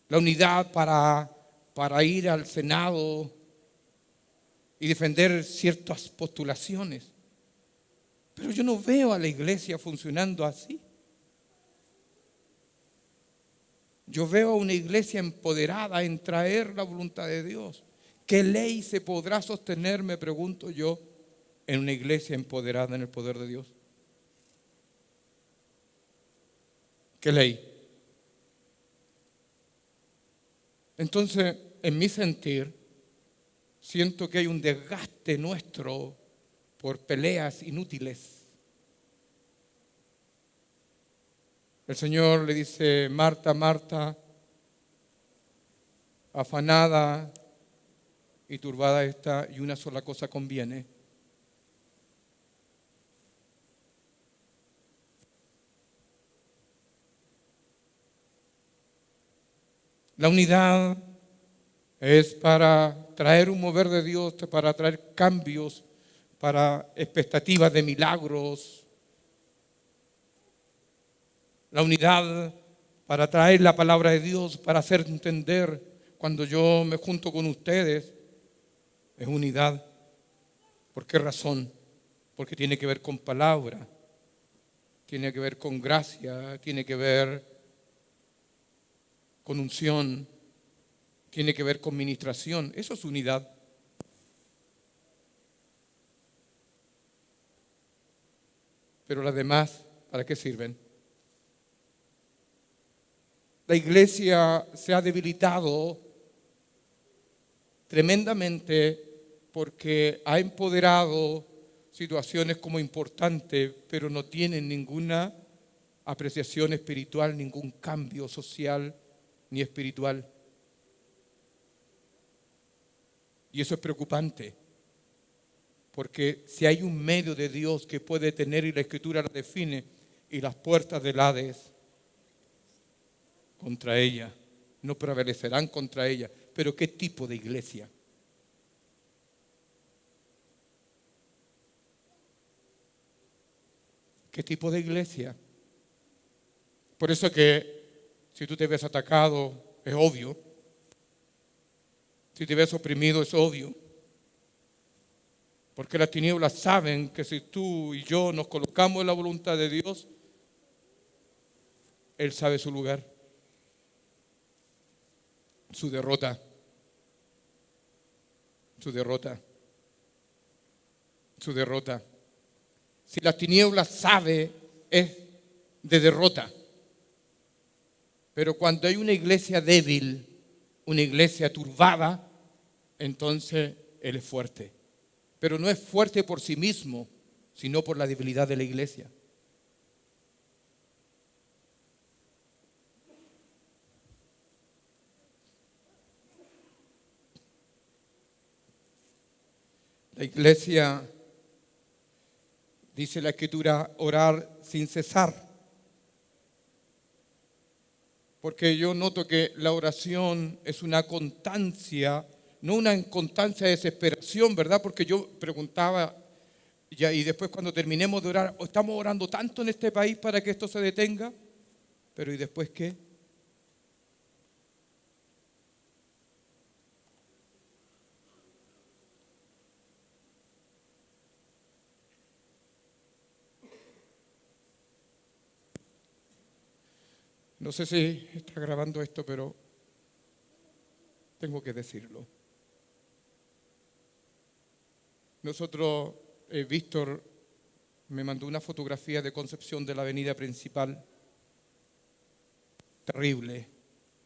La unidad para ir al Senado y defender ciertas postulaciones. Pero yo no veo a la iglesia funcionando así. Yo veo a una iglesia empoderada en traer la voluntad de Dios. ¿Qué ley se podrá sostener, me pregunto yo, en una iglesia empoderada en el poder de Dios? ¿Qué ley? Entonces, en mi sentir, siento que hay un desgaste nuestro por peleas inútiles. El Señor le dice, Marta, Marta, afanada y turbada está, y una sola cosa conviene. La unidad es para traer un mover de Dios, para traer cambios, para expectativas de milagros. La unidad para traer la palabra de Dios, para hacer entender cuando yo me junto con ustedes, es unidad. ¿Por qué razón? Porque tiene que ver con palabra, tiene que ver con gracia, tiene que ver con unción, tiene que ver con ministración. Eso es unidad. Pero las demás, ¿para qué sirven? La iglesia se ha debilitado tremendamente porque ha empoderado situaciones como importantes, pero no tienen ninguna apreciación espiritual, ningún cambio social ni espiritual. Y eso es preocupante, porque si hay un medio de Dios que puede tener, y la Escritura lo define, y las puertas del Hades contra ella, no prevalecerán contra ella. Pero ¿qué tipo de iglesia? ¿Qué tipo de iglesia? Por eso que si tú te ves atacado, es obvio. Si te ves oprimido, es obvio. Porque las tinieblas saben que si tú y yo nos colocamos en la voluntad de Dios, Él sabe su lugar, su derrota, su derrota, su derrota. Si las tinieblas sabe, es de derrota. Pero cuando hay una iglesia débil, una iglesia turbada, entonces Él es fuerte. Pero no es fuerte por sí mismo, sino por la debilidad de la iglesia. La iglesia, dice la Escritura, orar sin cesar. Porque yo noto que la oración es una constancia, no una constancia de desesperación, ¿verdad? Porque yo preguntaba, ya, y después cuando terminemos de orar, estamos orando tanto en este país para que esto se detenga, pero ¿y después qué? No sé si está grabando esto, pero tengo que decirlo. Nosotros, Víctor me mandó una fotografía de Concepción de la avenida principal. Terrible.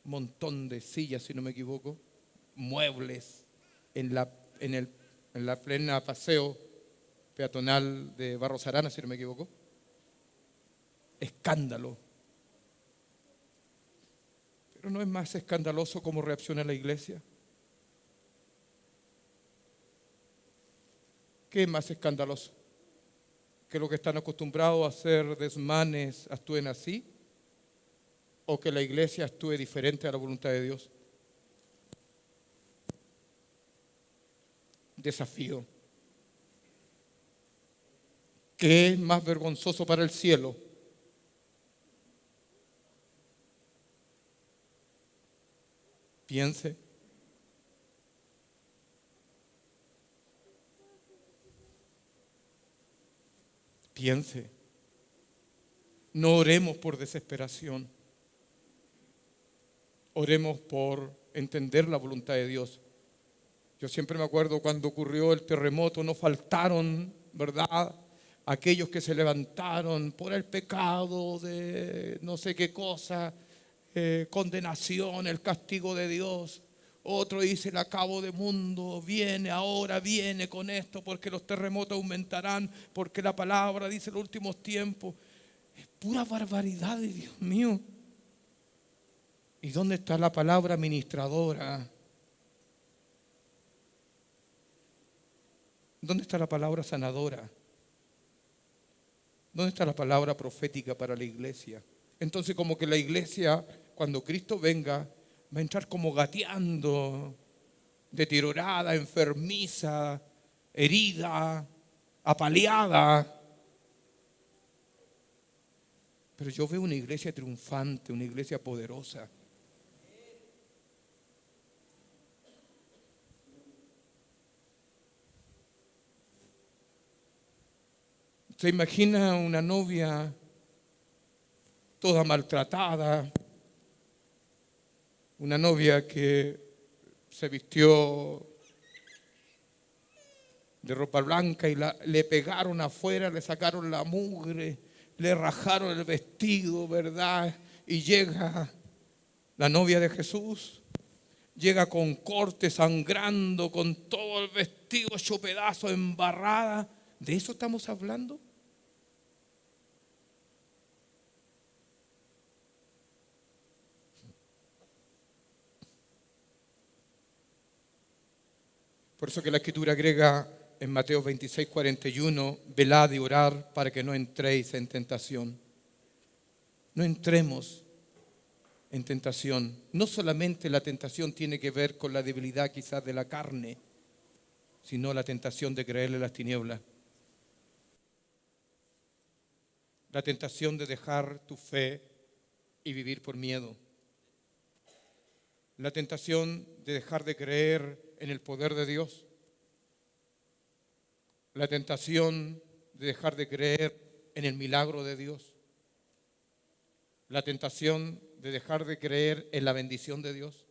Montón de sillas, si no me equivoco. Muebles en la plena paseo peatonal de Barros Arana, si no me equivoco. Escándalo. Pero no es más escandaloso cómo reacciona la iglesia. ¿Qué es más escandaloso? ¿Que los que están acostumbrados a hacer desmanes actúen así? ¿O que la iglesia actúe diferente a la voluntad de Dios? Desafío. ¿Qué es más vergonzoso para el cielo? Piense. Piense. No oremos por desesperación. Oremos por entender la voluntad de Dios. Yo siempre me acuerdo cuando ocurrió el terremoto, no faltaron, ¿verdad?, aquellos que se levantaron por el pecado de no sé qué cosa, condenación, el castigo de Dios. Otro dice el acabo de mundo, viene ahora, viene con esto, porque los terremotos aumentarán, porque la palabra dice en los últimos tiempos. Es pura barbaridad, Dios mío. ¿Y dónde está la palabra ministradora? ¿Dónde está la palabra sanadora? ¿Dónde está la palabra profética para la iglesia? Entonces como que la iglesia, cuando Cristo venga, va a entrar como gateando, deteriorada, enfermiza, herida, apaleada. Pero yo veo una iglesia triunfante, una iglesia poderosa. ¿Se imagina una novia toda maltratada? Una novia que se vistió de ropa blanca y le pegaron afuera, le sacaron la mugre, le rajaron el vestido, ¿verdad? Y llega la novia de Jesús, llega con corte, sangrando, con todo el vestido hecho pedazo, embarrada. ¿De eso estamos hablando? Por eso que la Escritura agrega en Mateo 26, 41, velad y orad para que no entréis en tentación. No entremos en tentación. No solamente la tentación tiene que ver con la debilidad quizás de la carne, sino la tentación de creerle las tinieblas. La tentación de dejar tu fe y vivir por miedo. La tentación de dejar de creer en el poder de Dios. La tentación de dejar de creer en el milagro de Dios. La tentación de dejar de creer en la bendición de Dios.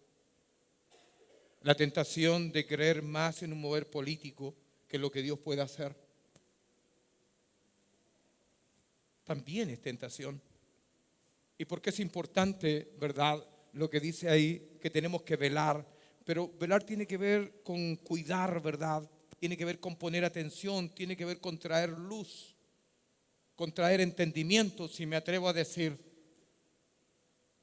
La tentación de creer más en un mover político que lo que Dios puede hacer. También es tentación. ¿Y por qué es importante, verdad, lo que dice ahí, que tenemos que velar? Pero velar tiene que ver con cuidar, ¿verdad? Tiene que ver con poner atención, tiene que ver con traer luz, con traer entendimiento, si me atrevo a decir,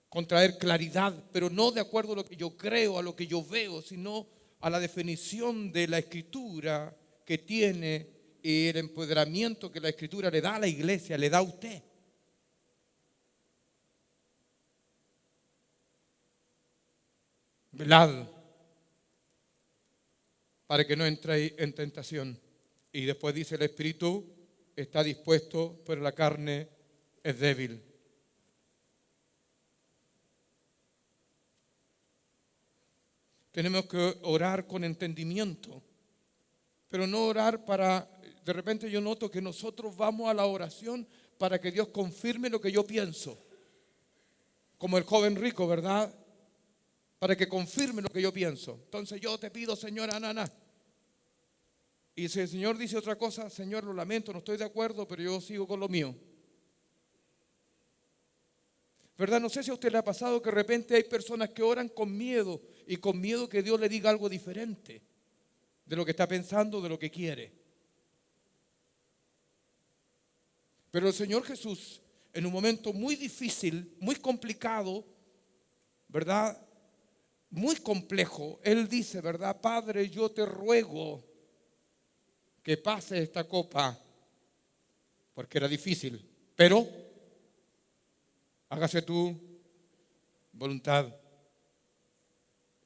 con traer claridad, pero no de acuerdo a lo que yo creo, a lo que yo veo, sino a la definición de la Escritura que tiene y el empoderamiento que la Escritura le da a la iglesia, le da a usted. Velad para que no entréis en tentación. Y después dice: el espíritu está dispuesto, pero la carne es débil. Tenemos que orar con entendimiento, pero no orar para... De repente yo noto que nosotros vamos a la oración para que Dios confirme lo que yo pienso. Como el joven rico, ¿verdad? Para que confirme lo que yo pienso. Entonces yo te pido, Señor, ananá. Y si el Señor dice otra cosa: Señor, lo lamento, no estoy de acuerdo, pero yo sigo con lo mío. ¿Verdad? No sé si a usted le ha pasado que de repente hay personas que oran con miedo, y con miedo que Dios le diga algo diferente de lo que está pensando, de lo que quiere. Pero el Señor Jesús, en un momento muy difícil, muy complicado, ¿verdad?, muy complejo, Él dice, ¿verdad? Padre, yo te ruego que pase esta copa, porque era difícil, pero hágase tu voluntad.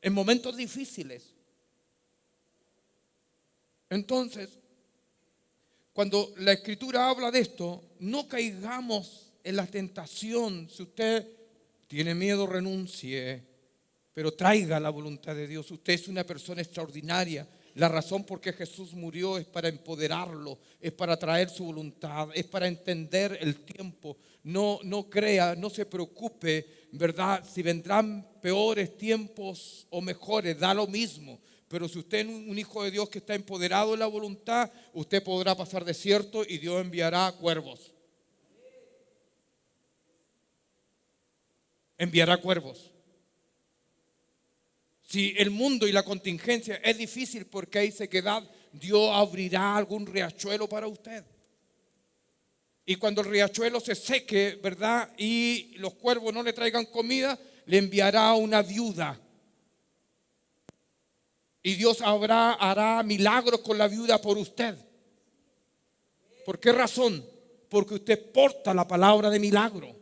En momentos difíciles. Entonces, cuando la Escritura habla de esto, no caigamos en la tentación. Si usted tiene miedo, renuncie, pero traiga la voluntad de Dios. Usted es una persona extraordinaria. La razón por qué Jesús murió es para empoderarlo, es para traer su voluntad, es para entender el tiempo. No crea, no se preocupe, ¿verdad? Si vendrán peores tiempos o mejores, da lo mismo. Pero si usted es un hijo de Dios que está empoderado en la voluntad, usted podrá pasar desierto y Dios enviará cuervos. Enviará cuervos. Si el mundo y la contingencia es difícil porque hay sequedad, Dios abrirá algún riachuelo para usted. Y cuando el riachuelo se seque, ¿verdad?, y los cuervos no le traigan comida, le enviará una viuda. Y Dios hará milagros con la viuda por usted. ¿Por qué razón? Porque usted porta la palabra de milagro.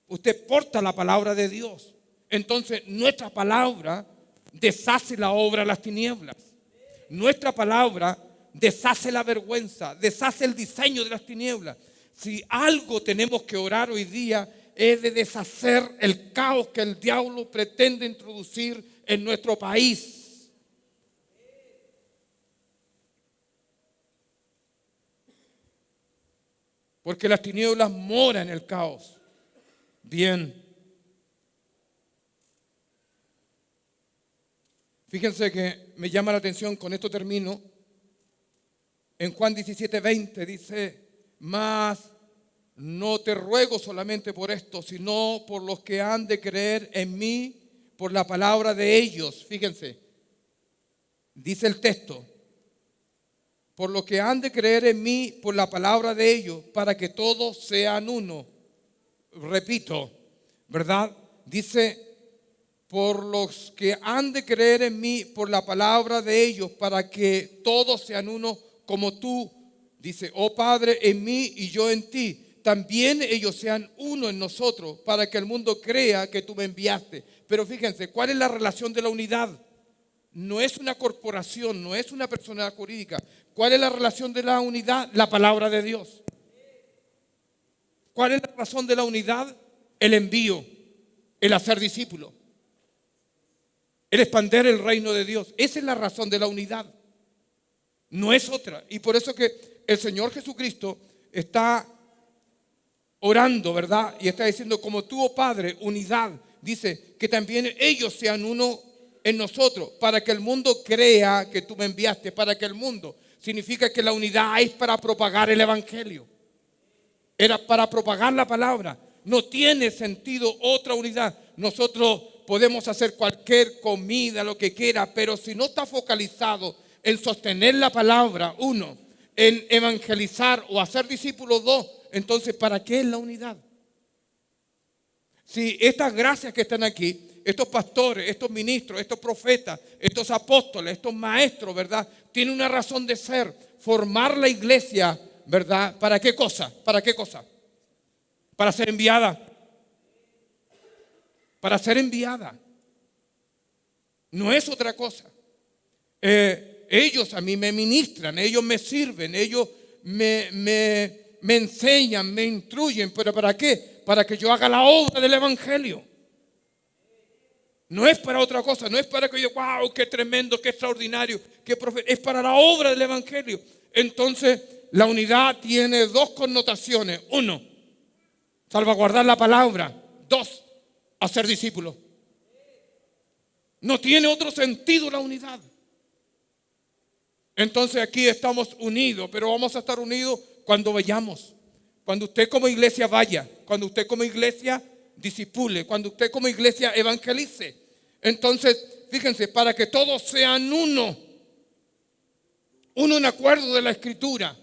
Usted porta la palabra de Dios. Entonces nuestra palabra deshace la obra de las tinieblas. Nuestra palabra deshace la vergüenza, deshace el diseño de las tinieblas. Si algo tenemos que orar hoy día es de deshacer el caos que el diablo pretende introducir en nuestro país. Porque las tinieblas moran en el caos. Bien. Fíjense que me llama la atención, con esto termino. En Juan 17:20 dice: mas no te ruego solamente por esto, sino por los que han de creer en mí por la palabra de ellos. Fíjense, dice el texto: por los que han de creer en mí por la palabra de ellos, para que todos sean uno. Repito, ¿verdad? Dice: por los que han de creer en mí por la palabra de ellos, para que todos sean uno como tú. Dice: oh Padre, en mí y yo en ti, también ellos sean uno en nosotros, para que el mundo crea que tú me enviaste. Pero fíjense, ¿cuál es la relación de la unidad? No es una corporación, no es una persona jurídica. ¿Cuál es la relación de la unidad? La palabra de Dios. ¿Cuál es la razón de la unidad? El envío, el hacer discípulos, el expandir el reino de Dios. Esa es la razón de la unidad. No es otra. Y por eso que el Señor Jesucristo está orando, ¿verdad? Y está diciendo: como tú, oh Padre, unidad. Dice que también ellos sean uno en nosotros, para que el mundo crea que tú me enviaste. Para que el mundo, significa que la unidad es para propagar el evangelio. Era para propagar la palabra. No tiene sentido otra unidad. Nosotros podemos hacer cualquier comida, lo que quiera, pero si no está focalizado en sostener la palabra, uno, en evangelizar o hacer discípulos, dos, entonces ¿para qué es la unidad? Si estas gracias que están aquí, estos pastores, estos ministros, estos profetas, estos apóstoles, estos maestros, ¿verdad? Tienen una razón de ser, formar la iglesia, ¿verdad? ¿Para qué cosa? ¿Para qué cosa? Para ser enviada. Para ser enviada. No es otra cosa. Ellos a mí me ministran, ellos me sirven, ellos me enseñan, me instruyen. ¿Pero para qué? Para que yo haga la obra del evangelio. No es para otra cosa, no es para que yo, wow, qué tremendo, qué extraordinario, qué es para la obra del evangelio. Entonces, la unidad tiene dos connotaciones. Uno, salvaguardar la palabra. Dos, hacer discípulos. No tiene otro sentido la unidad. Entonces aquí estamos unidos, pero vamos a estar unidos cuando vayamos. Cuando usted como iglesia vaya, cuando usted como iglesia discipule, cuando usted como iglesia evangelice. Entonces, fíjense, para que todos sean uno. Uno en acuerdo de la Escritura.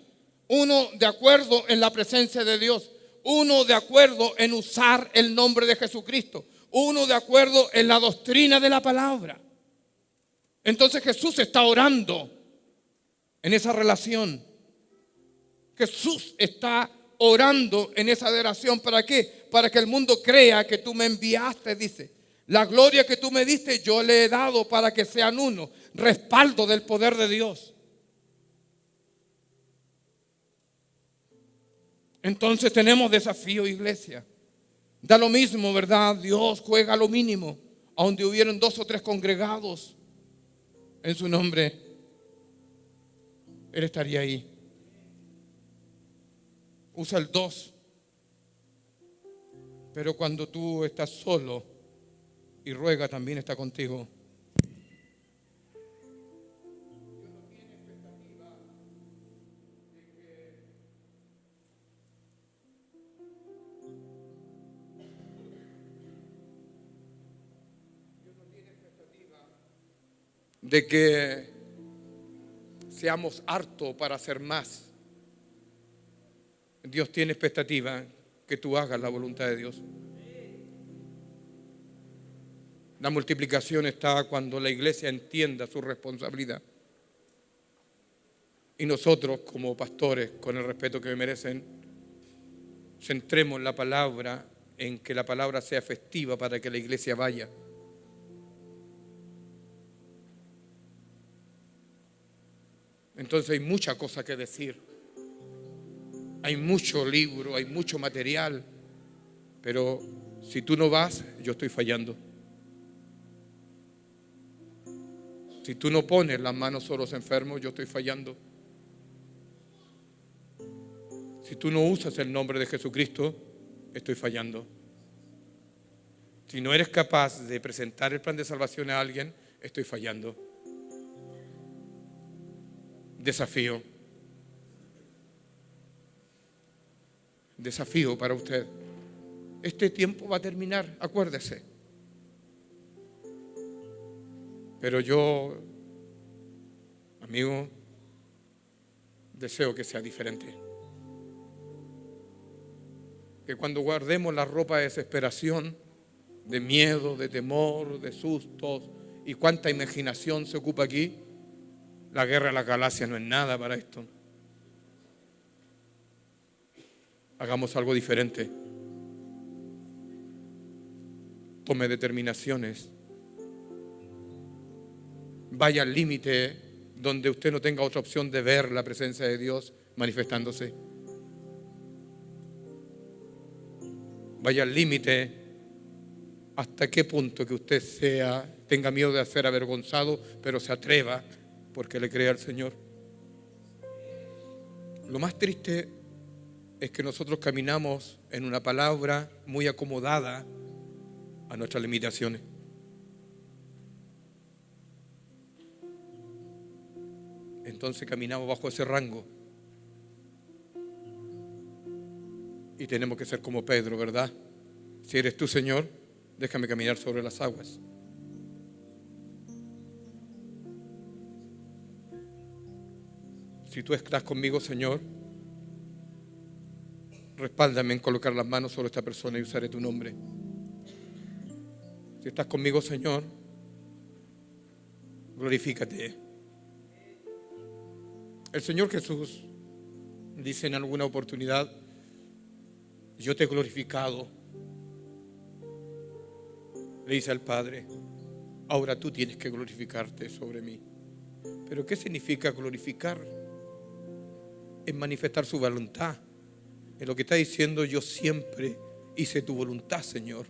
Uno de acuerdo en la presencia de Dios. Uno de acuerdo en usar el nombre de Jesucristo. Uno de acuerdo en la doctrina de la palabra. Entonces Jesús está orando en esa relación. Jesús está orando en esa adoración. ¿Para qué? Para que el mundo crea que tú me enviaste, dice. La gloria que tú me diste yo le he dado para que sean uno. Respaldo del poder de Dios. Entonces tenemos desafío, iglesia. Da lo mismo, ¿verdad? Dios juega lo mínimo. A donde hubieron 2 o 3 congregados en su nombre, Él estaría ahí. Usa el 2. Pero cuando tú estás solo y ruega, también está contigo. De que seamos hartos para hacer más. Dios tiene expectativa que tú hagas la voluntad de Dios. La multiplicación está cuando la iglesia entienda su responsabilidad. Y nosotros como pastores, con el respeto que me merecen, centremos la palabra en que la palabra sea efectiva para que la iglesia vaya. Entonces hay mucha cosa que decir. Hay mucho libro, hay mucho material. Pero si tú no vas, yo estoy fallando. Si tú no pones las manos sobre los enfermos, yo estoy fallando. Si tú no usas el nombre de Jesucristo, estoy fallando. Si no eres capaz de presentar el plan de salvación a alguien, estoy fallando. Desafío. Desafío para usted. Este tiempo va a terminar, acuérdese. Pero yo, amigo, deseo que sea diferente. Que cuando guardemos la ropa de desesperación, de miedo, de temor, de sustos y cuánta imaginación se ocupa aquí, la guerra de la Galacia no es nada para esto. Hagamos algo diferente. Tome determinaciones. Vaya al límite donde usted no tenga otra opción de ver la presencia de Dios manifestándose. Vaya al límite hasta qué punto que usted tenga miedo de ser avergonzado, pero se atreva porque le cree al Señor. Lo más triste es que nosotros caminamos en una palabra muy acomodada a nuestras limitaciones. Entonces caminamos bajo ese rango. Y tenemos que ser como Pedro, ¿verdad? Si eres tú, Señor, déjame caminar sobre las aguas. Si tú estás conmigo, Señor, respáldame en colocar las manos sobre esta persona y usaré tu nombre. Si estás conmigo, Señor, glorifícate. El Señor Jesús dice en alguna oportunidad: yo te he glorificado. Le dice al Padre: ahora tú tienes que glorificarte sobre mí. ¿Pero qué significa glorificar? Es manifestar su voluntad. En lo que está diciendo: yo siempre hice tu voluntad, Señor.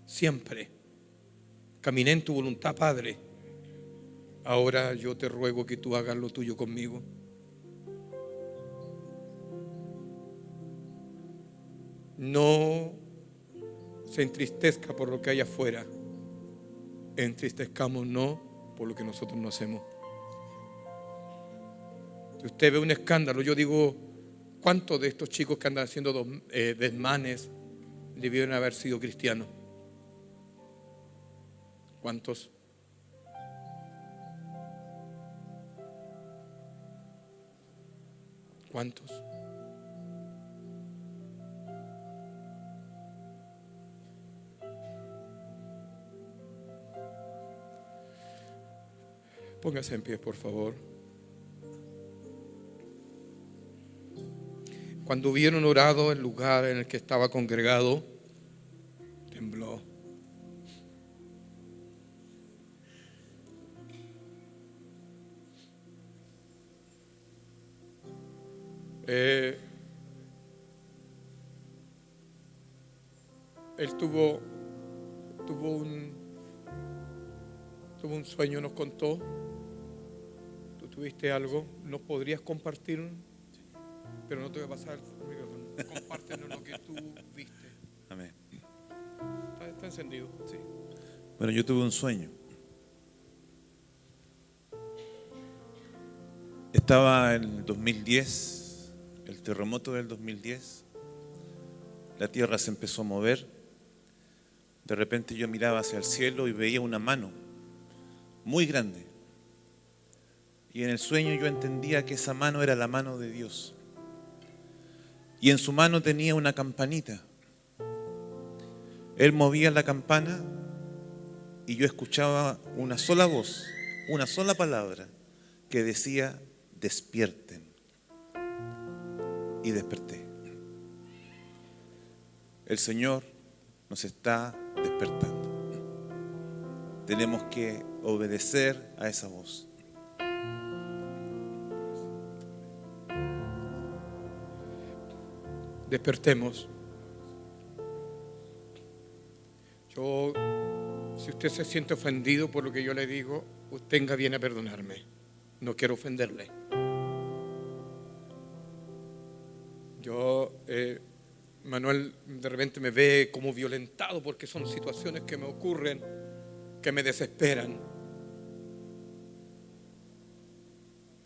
Siempre. Caminé en tu voluntad, Padre. Ahora yo te ruego que tú hagas lo tuyo conmigo. No se entristezca por lo que hay afuera. Entristezcámonos por lo que nosotros no hacemos. Si usted ve un escándalo, yo digo: ¿cuántos de estos chicos que andan haciendo desmanes debieron haber sido cristianos? ¿Cuántos? ¿Cuántos? Póngase en pie, por favor. Cuando hubieron orado, el lugar en el que estaba congregado tembló. Él tuvo un sueño, nos contó. Tú tuviste algo, ¿nos podrías compartir? Pero no te voy a pasar el micrófono. Compártenos lo que tú viste. Amén. Está encendido, sí. Bueno, yo tuve un sueño. Estaba en el 2010, el terremoto del 2010. La tierra se empezó a mover. De repente yo miraba hacia el cielo y veía una mano muy grande. Y en el sueño yo entendía que esa mano era la mano de Dios. Y en su mano tenía una campanita. Él movía la campana y yo escuchaba una sola voz, una sola palabra que decía: despierten. Y desperté. El Señor nos está despertando. Tenemos que obedecer a esa voz. Despertemos. Si usted se siente ofendido por lo que yo le digo, tenga bien a perdonarme. No quiero ofenderle. Manuel de repente me ve como violentado porque son situaciones que me ocurren, que me desesperan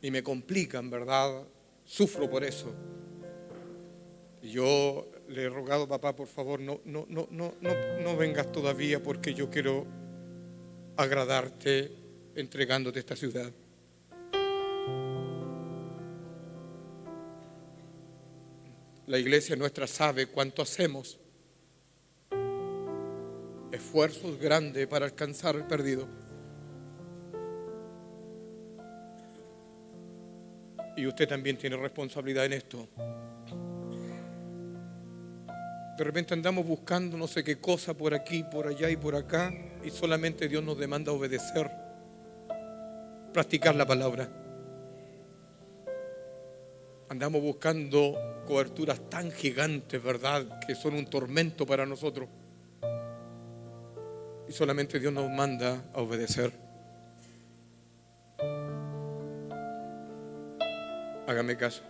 y me complican, ¿verdad? Sufro por eso. Y yo le he rogado: papá, por favor, no vengas todavía, porque yo quiero agradarte entregándote esta ciudad. La iglesia nuestra sabe cuánto hacemos. Esfuerzos grandes para alcanzar el perdido. Y usted también tiene responsabilidad en esto. De repente andamos buscando no sé qué cosa por aquí, por allá y por acá, y solamente Dios nos demanda obedecer, practicar la palabra. Andamos buscando coberturas tan gigantes, ¿verdad?, que son un tormento para nosotros. Y solamente Dios nos manda a obedecer. Hágame caso.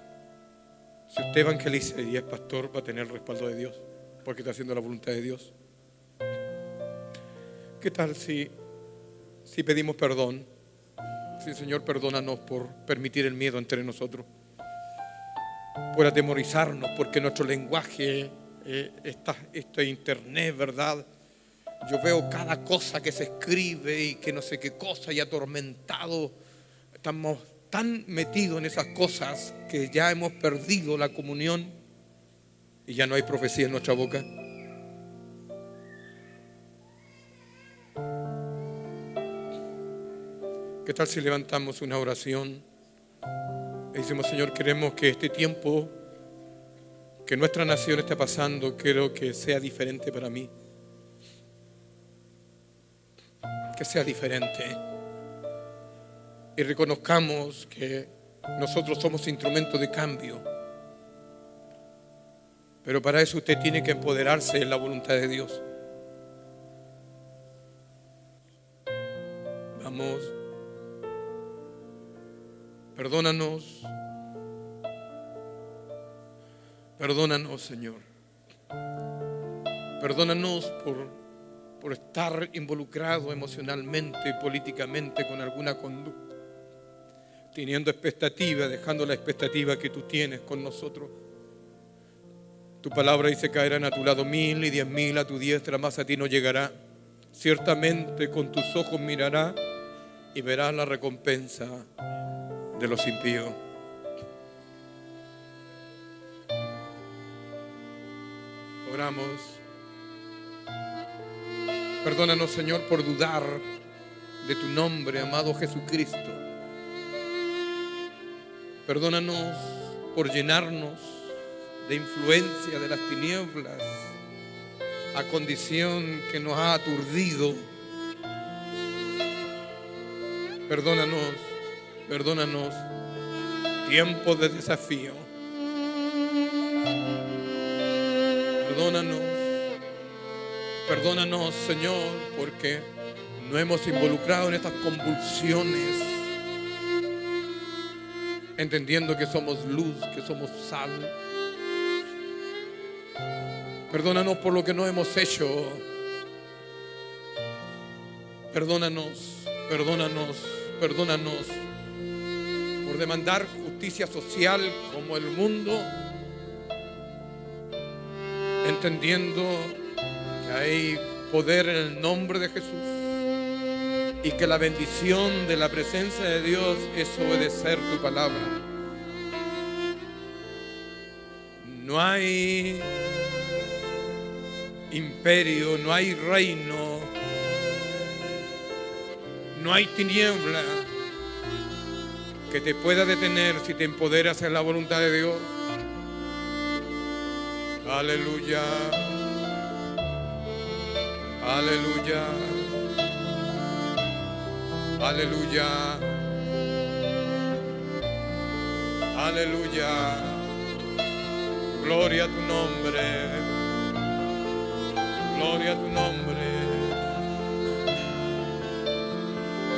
Si usted evangeliza y es pastor, va a tener el respaldo de Dios, porque está haciendo la voluntad de Dios. ¿Qué tal si pedimos perdón? Sí, Señor, perdónanos por permitir el miedo entre nosotros, por atemorizarnos, porque nuestro lenguaje este internet, ¿verdad? Yo veo cada cosa que se escribe y que no sé qué cosa, y atormentado. Estamos tan metidos en esas cosas que ya hemos perdido la comunión y ya no hay profecía en nuestra boca. ¿Qué tal si levantamos una oración y decimos: Señor, queremos que este tiempo que nuestra nación está pasando, quiero que sea diferente para mí, que sea diferente, y reconozcamos que nosotros somos instrumentos de cambio, pero para eso usted tiene que empoderarse en la voluntad de Dios. Vamos. Perdónanos, Señor. Perdónanos por estar involucrado emocionalmente y políticamente con alguna conducta, teniendo expectativa, dejando la expectativa que tú tienes con nosotros. Tu palabra dice: caerán a tu lado 1000 y 10.000 a tu diestra, mas a ti no llegará. Ciertamente con tus ojos mirarás y verás la recompensa de los impíos. Oramos. Perdónanos, Señor, por dudar de tu nombre, amado Jesucristo. Perdónanos por llenarnos de influencia de las tinieblas a condición que nos ha aturdido. Perdónanos, tiempo de desafío. Perdónanos, Señor, porque no hemos involucrado en estas convulsiones, entendiendo que somos luz, que somos sal. Perdónanos por lo que no hemos hecho. Perdónanos por demandar justicia social como el mundo, entendiendo que hay poder en el nombre de Jesús y que la bendición de la presencia de Dios es obedecer tu palabra. No hay imperio, no hay reino, no hay tiniebla que te pueda detener si te empoderas en la voluntad de Dios. Aleluya. Aleluya. Aleluya. Aleluya. Gloria a tu nombre. Gloria a tu nombre.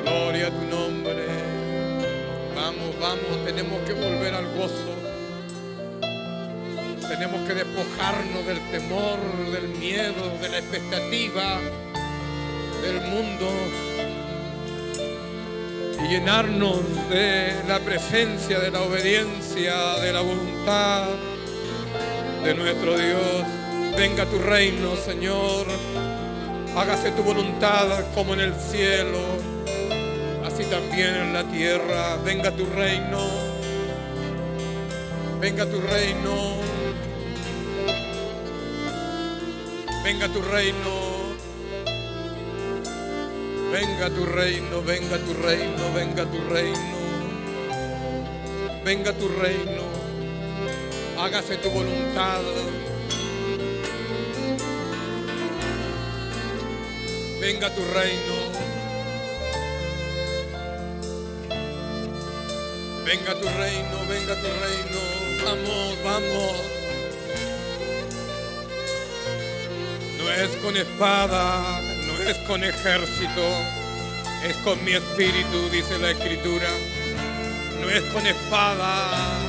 Gloria a tu nombre. Vamos, tenemos que volver al gozo. Tenemos que despojarnos del temor, del miedo, de la expectativa del mundo y llenarnos de la presencia, de la obediencia, de la voluntad de nuestro Dios. Venga tu reino, Señor. Hágase tu voluntad como en el cielo, así también en la tierra. Venga tu reino. Venga tu reino. Venga tu reino. Venga tu reino, venga tu reino, venga tu reino. Venga tu reino. Hágase tu voluntad. Venga tu reino. Venga tu reino, venga tu reino. Vamos, vamos. No es con espada, no es con ejército, es con mi espíritu, dice la Escritura. No es con espada,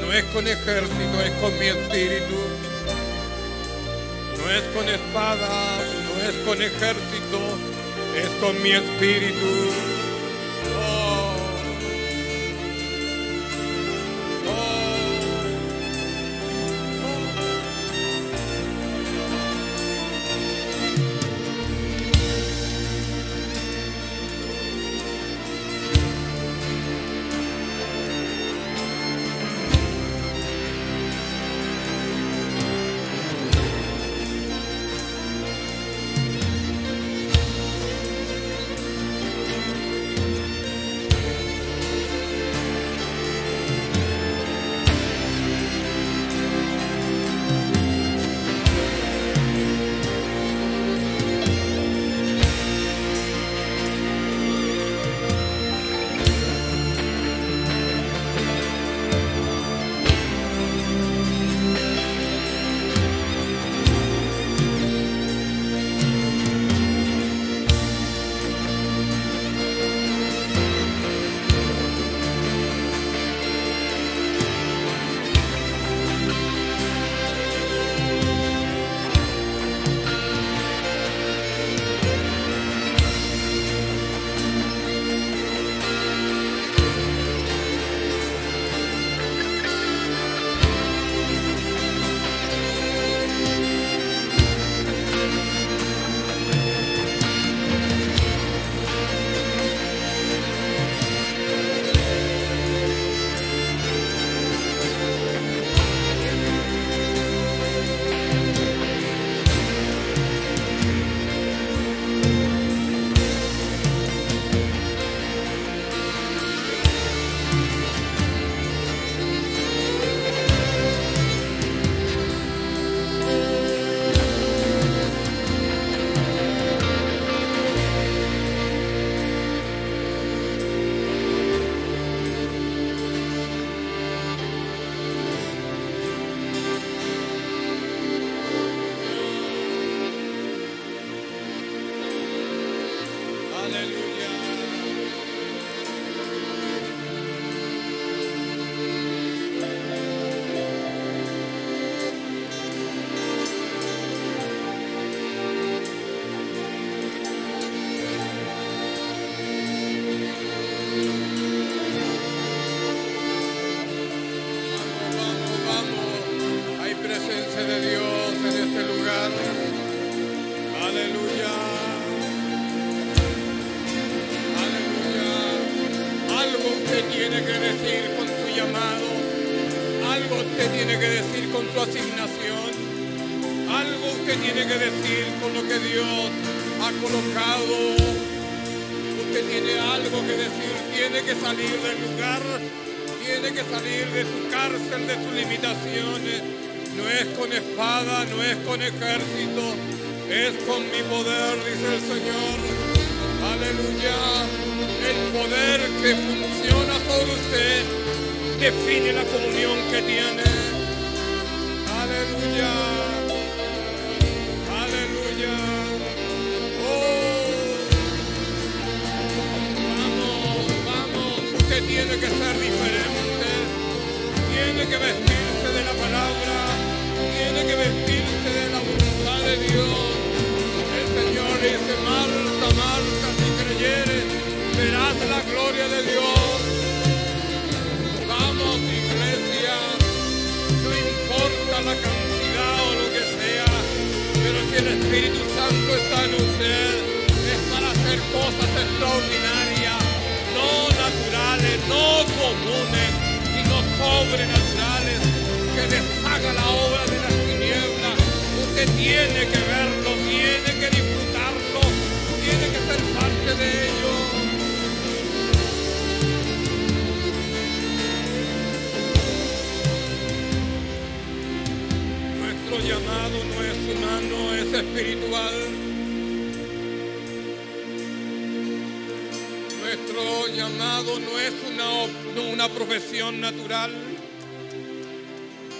no es con ejército, es con mi espíritu. No es con espada, no es con ejército, es con mi espíritu. Oh, oh, oh.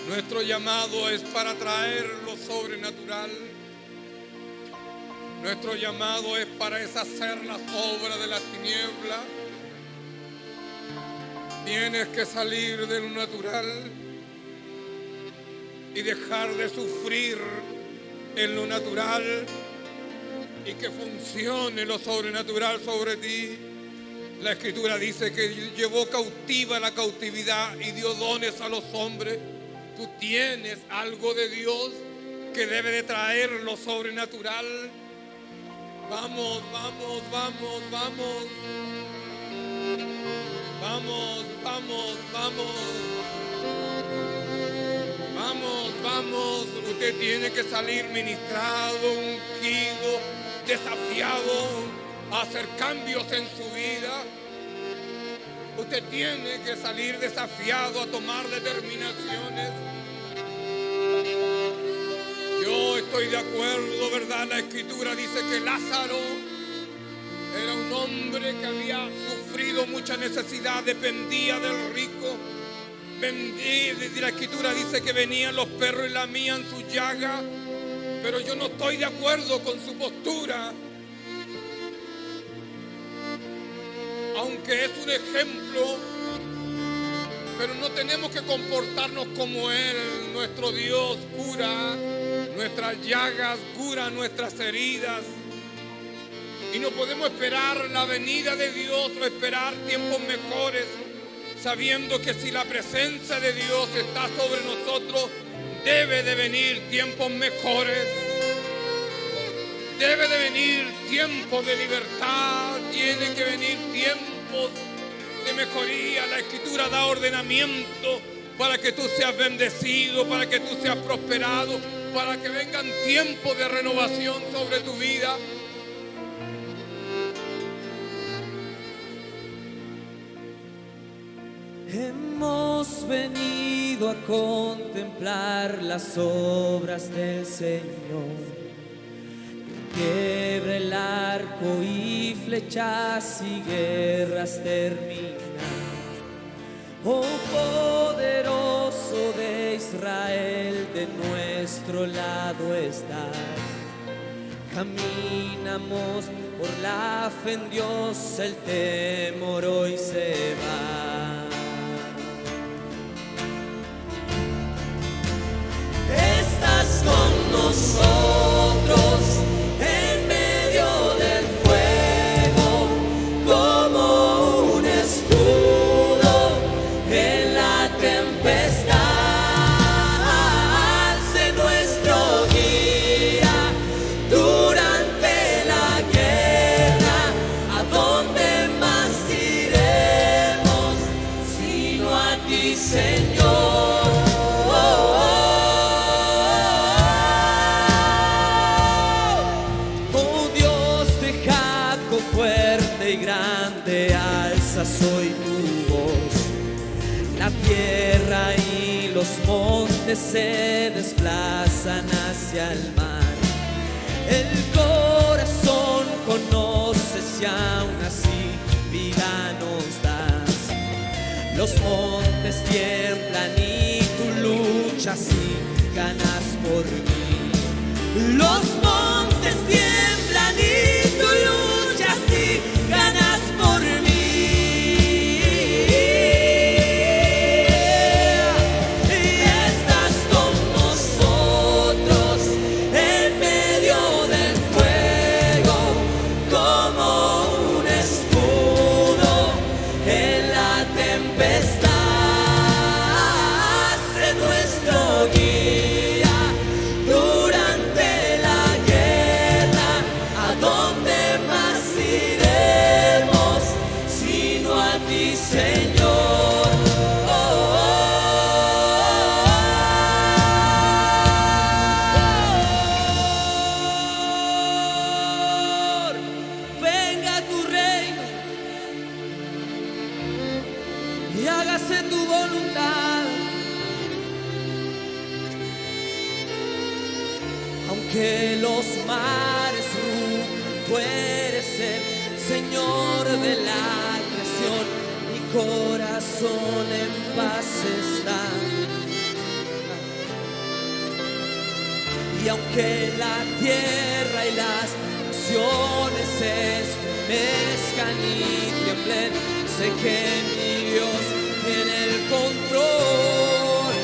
Nuestro llamado es para traer lo sobrenatural. Nuestro llamado es para deshacer las obras de la tiniebla. Tienes que salir de lo natural y dejar de sufrir en lo natural y que funcione lo sobrenatural sobre ti. La Escritura dice que llevó cautiva la cautividad y dio dones a los hombres. Tú tienes algo de Dios que debe de traer lo sobrenatural. Vamos, vamos, vamos, vamos. Vamos, vamos, vamos. Vamos, vamos. Usted tiene que salir ministrado, ungido, desafiado a hacer cambios en su vida. Usted tiene que salir desafiado a tomar determinaciones. Yo estoy de acuerdo, ¿verdad? La Escritura dice que Lázaro era un hombre que había sufrido mucha necesidad, dependía del rico. La Escritura dice que venían los perros y lamían su llaga, pero yo no estoy de acuerdo con su postura. Aunque es un ejemplo, pero no tenemos que comportarnos como Él. Nuestro Dios cura nuestras llagas, cura nuestras heridas. Y no podemos esperar la venida de Dios o esperar tiempos mejores, sabiendo que si la presencia de Dios está sobre nosotros, debe de venir tiempos mejores. Debe de venir tiempos de libertad, tiene que venir tiempos de mejoría. La Escritura da ordenamiento para que tú seas bendecido, para que tú seas prosperado, para que vengan tiempos de renovación sobre tu vida. Hemos venido a contemplar las obras del Señor, que quiebra el arco y flechas y guerras termina. Oh poderoso de Israel, de nuestro lado estás. Caminamos por la fe en Dios, el temor hoy se va. Estás con nosotros en medio del fuego, como un escudo en la tempestad. Sé nuestro guía durante la guerra. ¿A dónde más iremos sino a ti, Señor? Fuerte y grande, alzas hoy tu voz. La tierra y los montes se desplazan hacia el mar. El corazón conoces y aún así vida nos das. Los montes tiemblan y tú luchas y ganas por mí. Los montes tiemblan y tú luchas y ganas por mí. Y estás con nosotros en medio del fuego, como un escudo en la tempestad. Sé nuestro guía durante la guerra. ¿A dónde más iremos sino a ti, Señor? Venga tu reino y hágase tu voluntad. Aunque los mares rujan, tú eres el Señor de la creación. Mi corazón en paz está. Y aunque la tierra y las naciones se estremezcan y tiemblen, sé que mi Dios tiene el control.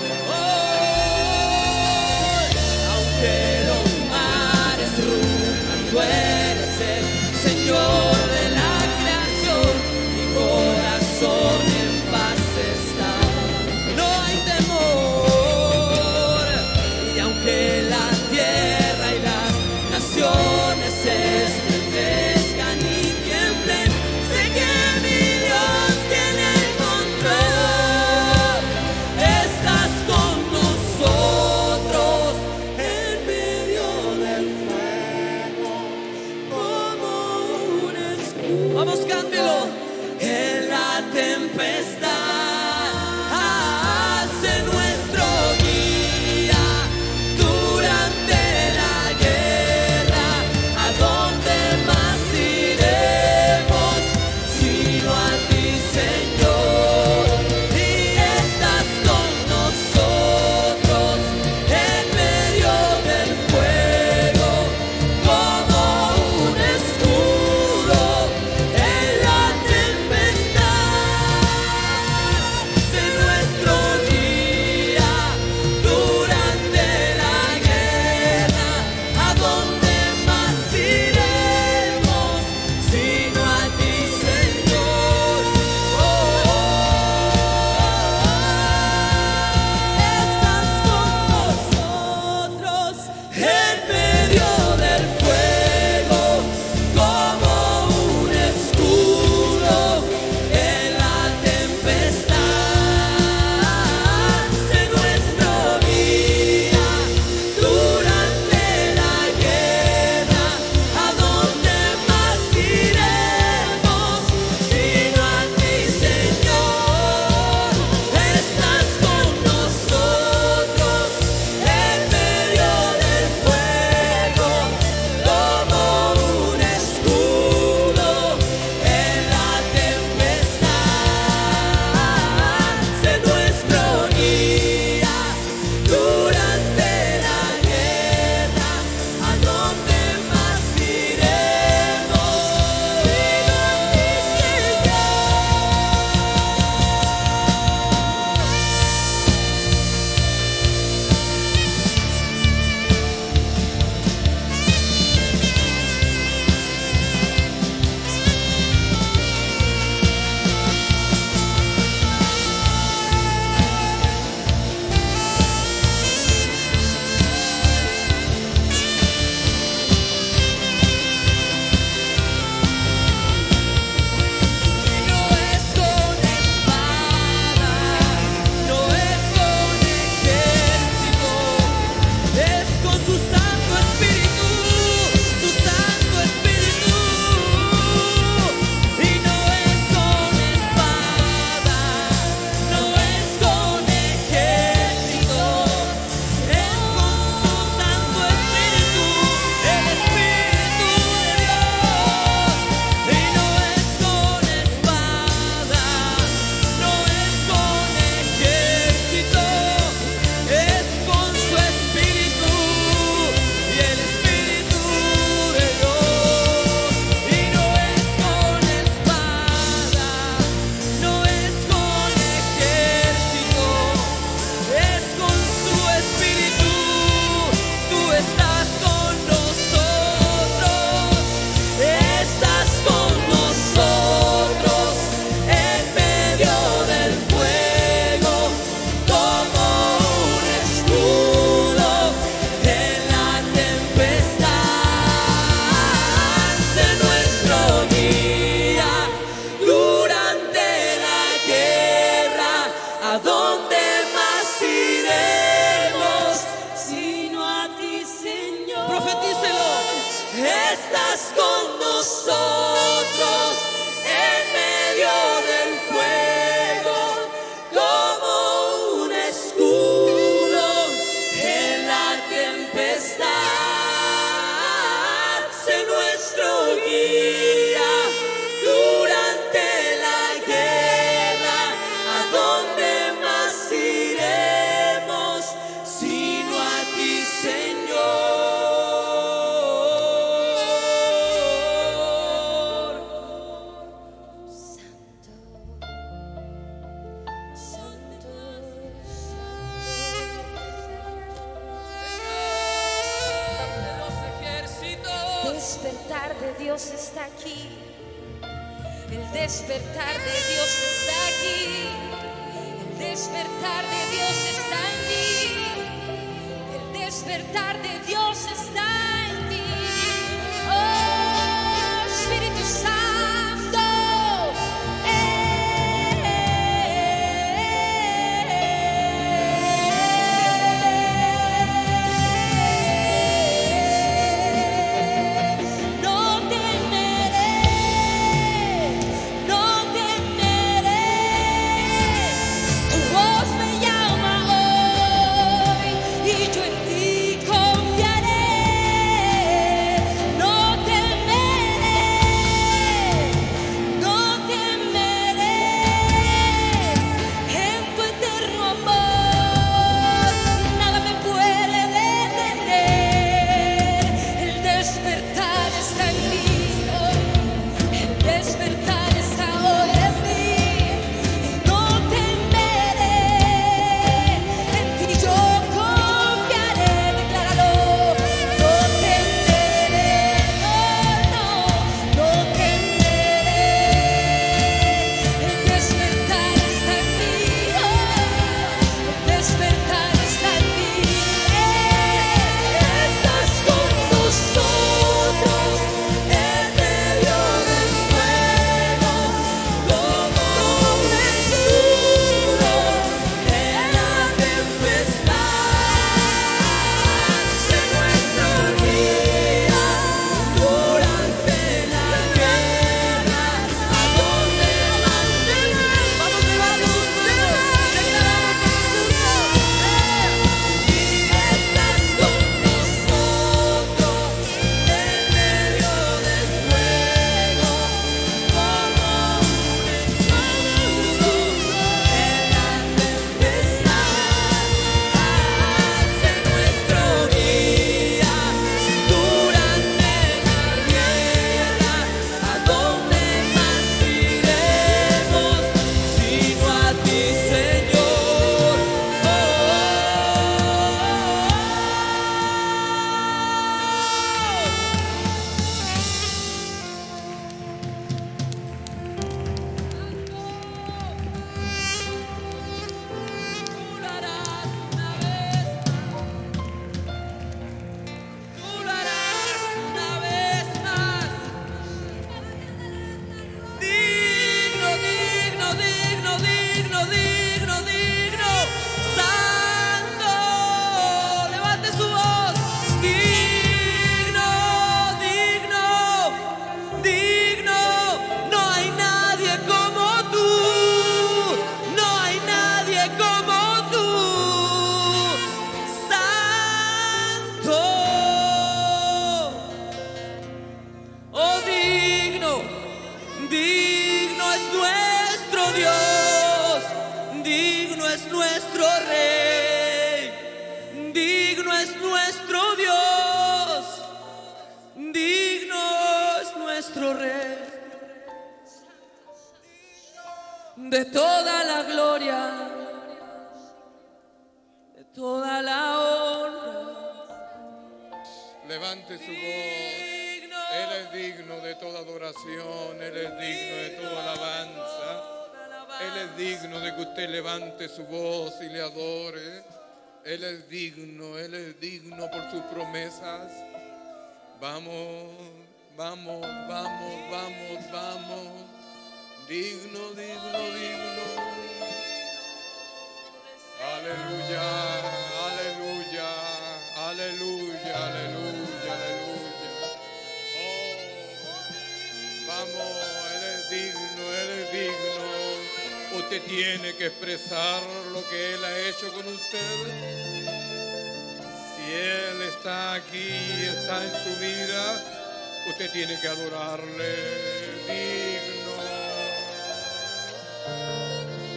Aunque los mares rujan, tú eres el Señor de la creación. Mi corazón en paz está, no hay temor. Y aunque la tierra y las naciones se estremezcan y tiemblen, sé que mi Dios tiene el nosotros en medio del fuego, como un escudo en la tempestad. Sé nuestro guía durante la guerra. ¿A dónde más iremos sino a ti, Señor? Despertar de Dios está aquí. El despertar de Dios está aquí. El despertar de Dios está en mí. El despertar de Dios está en mí. Oh, Espíritu Santo. No temeré, no temeré. Tu voz me llama hoy y yo en ti confiaré. No temeré, no temeré. En tu eterno amor nada me puede detener. El despertar está en mí hoy. El despertar está hoy en mí. Y no temeré. En ti yo confiaré. Decláralo. No temeré. No temeré. El despertar está en mí. El despertar está en mí. Estás con nosotros en medio del fuego, como un escudo en la tempestad. Sé nuestro guía durante la guerra. ¿A dónde más iremos? Vamos, declaramos tu y estás con nosotros en medio del fuego, como un escudo en la tempestad. Sé nuestro guía durante la guerra. ¿A dónde más iremos sino a ti, Señor? Tú lo harás una vez más. Digno, digno, digno, digno, digno, digno. Santo, levante su voz. Digno, digno, digno. No hay nadie como tú. No hay nadie como tú. Santo. Oh, digno, digno es nuestro Dios, digno es nuestro Rey, digno es nuestro Dios, digno es nuestro Rey. De toda la gloria, de toda la honra. Levante su voz. Él es digno de toda adoración. Él es digno de toda alabanza. Él es digno de que usted levante su voz y le adore. Él es digno por sus promesas. Vamos, vamos, vamos, vamos, vamos. Digno, digno, digno. Aleluya, aleluya, aleluya, aleluya, aleluya. Oh, tiene que expresar lo que Él ha hecho con usted. Si Él está aquí y está en su vida, usted tiene que adorarle. Digno,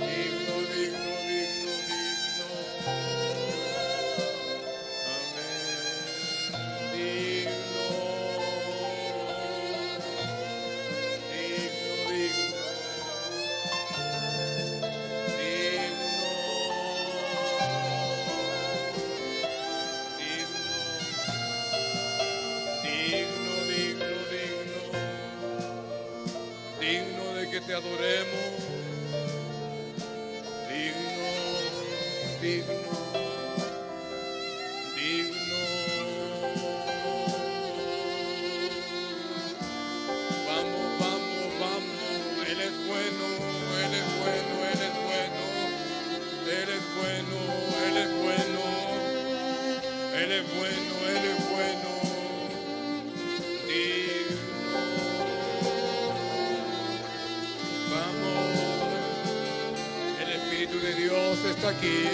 digno, digno, digno, digno. Amén. Digno, digno, digno. Digno de que te adoremos, digno, digno, digno. Vamos, vamos, vamos, Él es bueno, Él es bueno, Él es bueno, Él es bueno, Él es bueno, Él es bueno, Él es bueno. De Dios está aquí.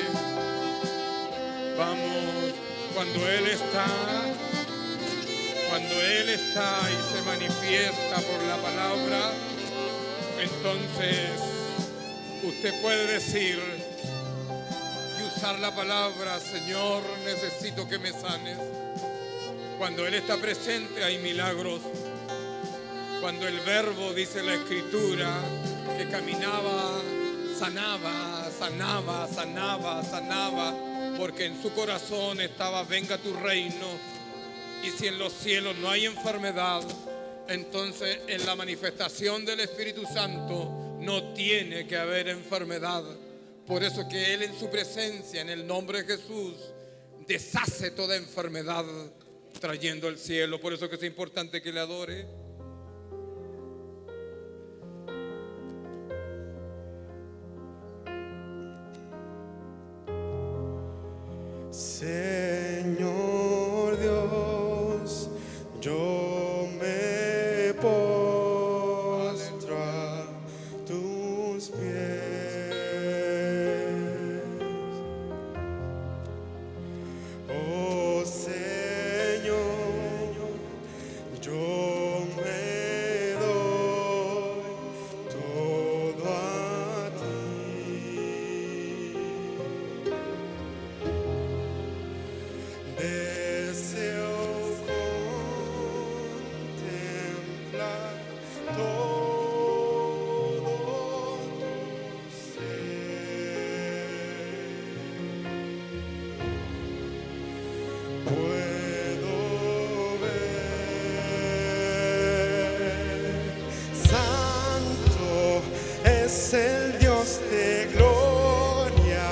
Vamos, cuando Él está y se manifiesta por la palabra, entonces usted puede decir y usar la palabra: Señor, necesito que me sanes. Cuando Él está presente hay milagros. Cuando el Verbo, dice la Escritura, que caminaba, sanaba, sanaba, sanaba, sanaba, porque en su corazón estaba: venga tu reino. Y si en los cielos no hay enfermedad, entonces en la manifestación del Espíritu Santo no tiene que haber enfermedad. Por eso que Él en su presencia, en el nombre de Jesús, deshace toda enfermedad, trayendo el cielo. Por eso que es importante que le adore. Señor Dios, yo me postro a tus pies. Oh Señor, yo me doy todo a ti. Deseo contemplar todo tu ser. Puedo ver, santo es el Dios de gloria,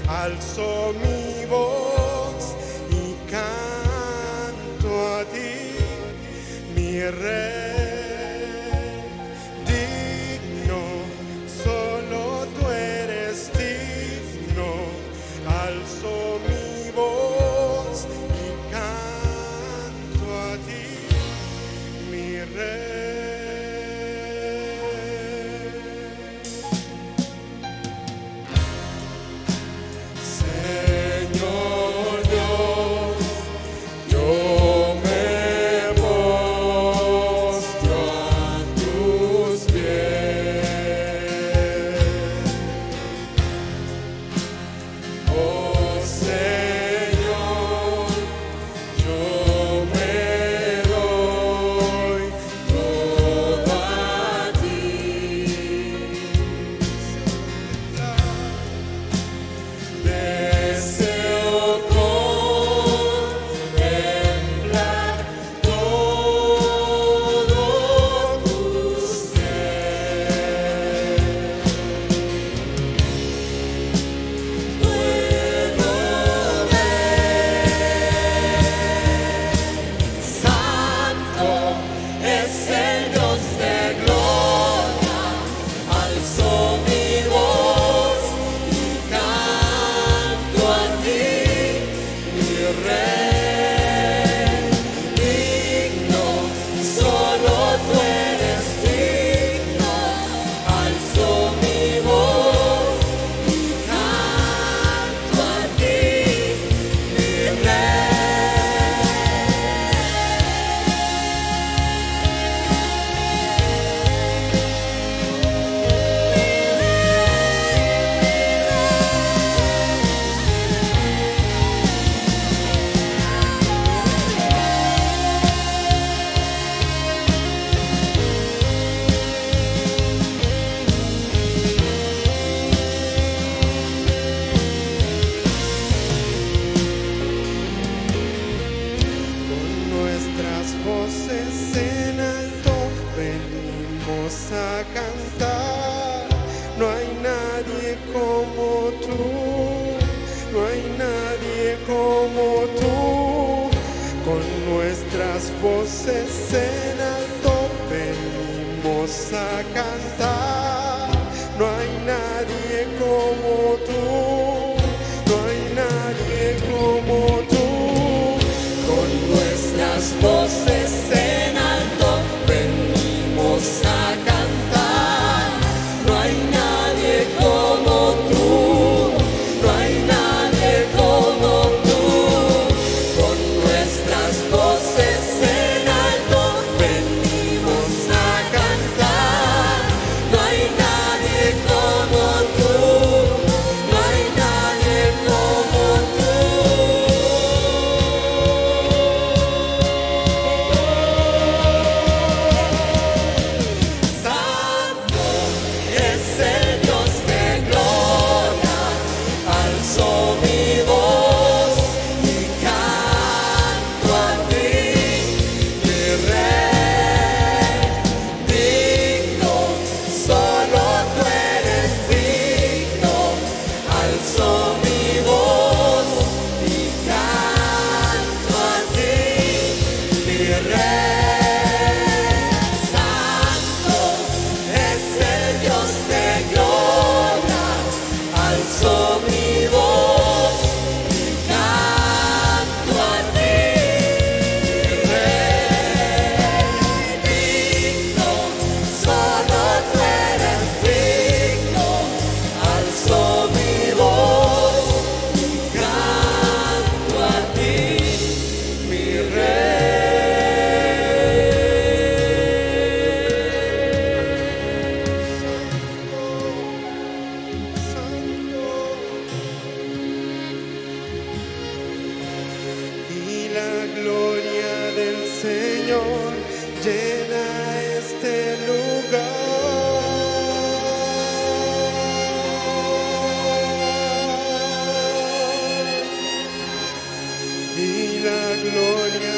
alzo mi voz y canto a ti, mi Rey. Digno, solo tú eres digno, alzo mi voz y canto a ti, mi Rey. Señor tú, no hay nadie como tú. Con nuestras voces en alto venimos a cantar. No hay nadie como tú, no hay nadie como tú. Con nuestras voces en alto venimos a cantar. No hay nadie como tú, no hay nadie como tú. Con nuestras voces en alto venimos a cantar. No hay nadie como tú, no hay nadie como tú. Santo es el Dios de gloria, alzo mi voz y canto a ti, mi Rey. Digno, solo tú eres digno, alzo mi voz y canto a ti, mi Rey. Santo es el Dios de gloria, alzo mi voz y canto a ti, mi Rey. Digno, solo tú eres digno, alzo mi voz y canto a ti, mi Rey. Y la gloria del Señor llena este lugar. Y la gloria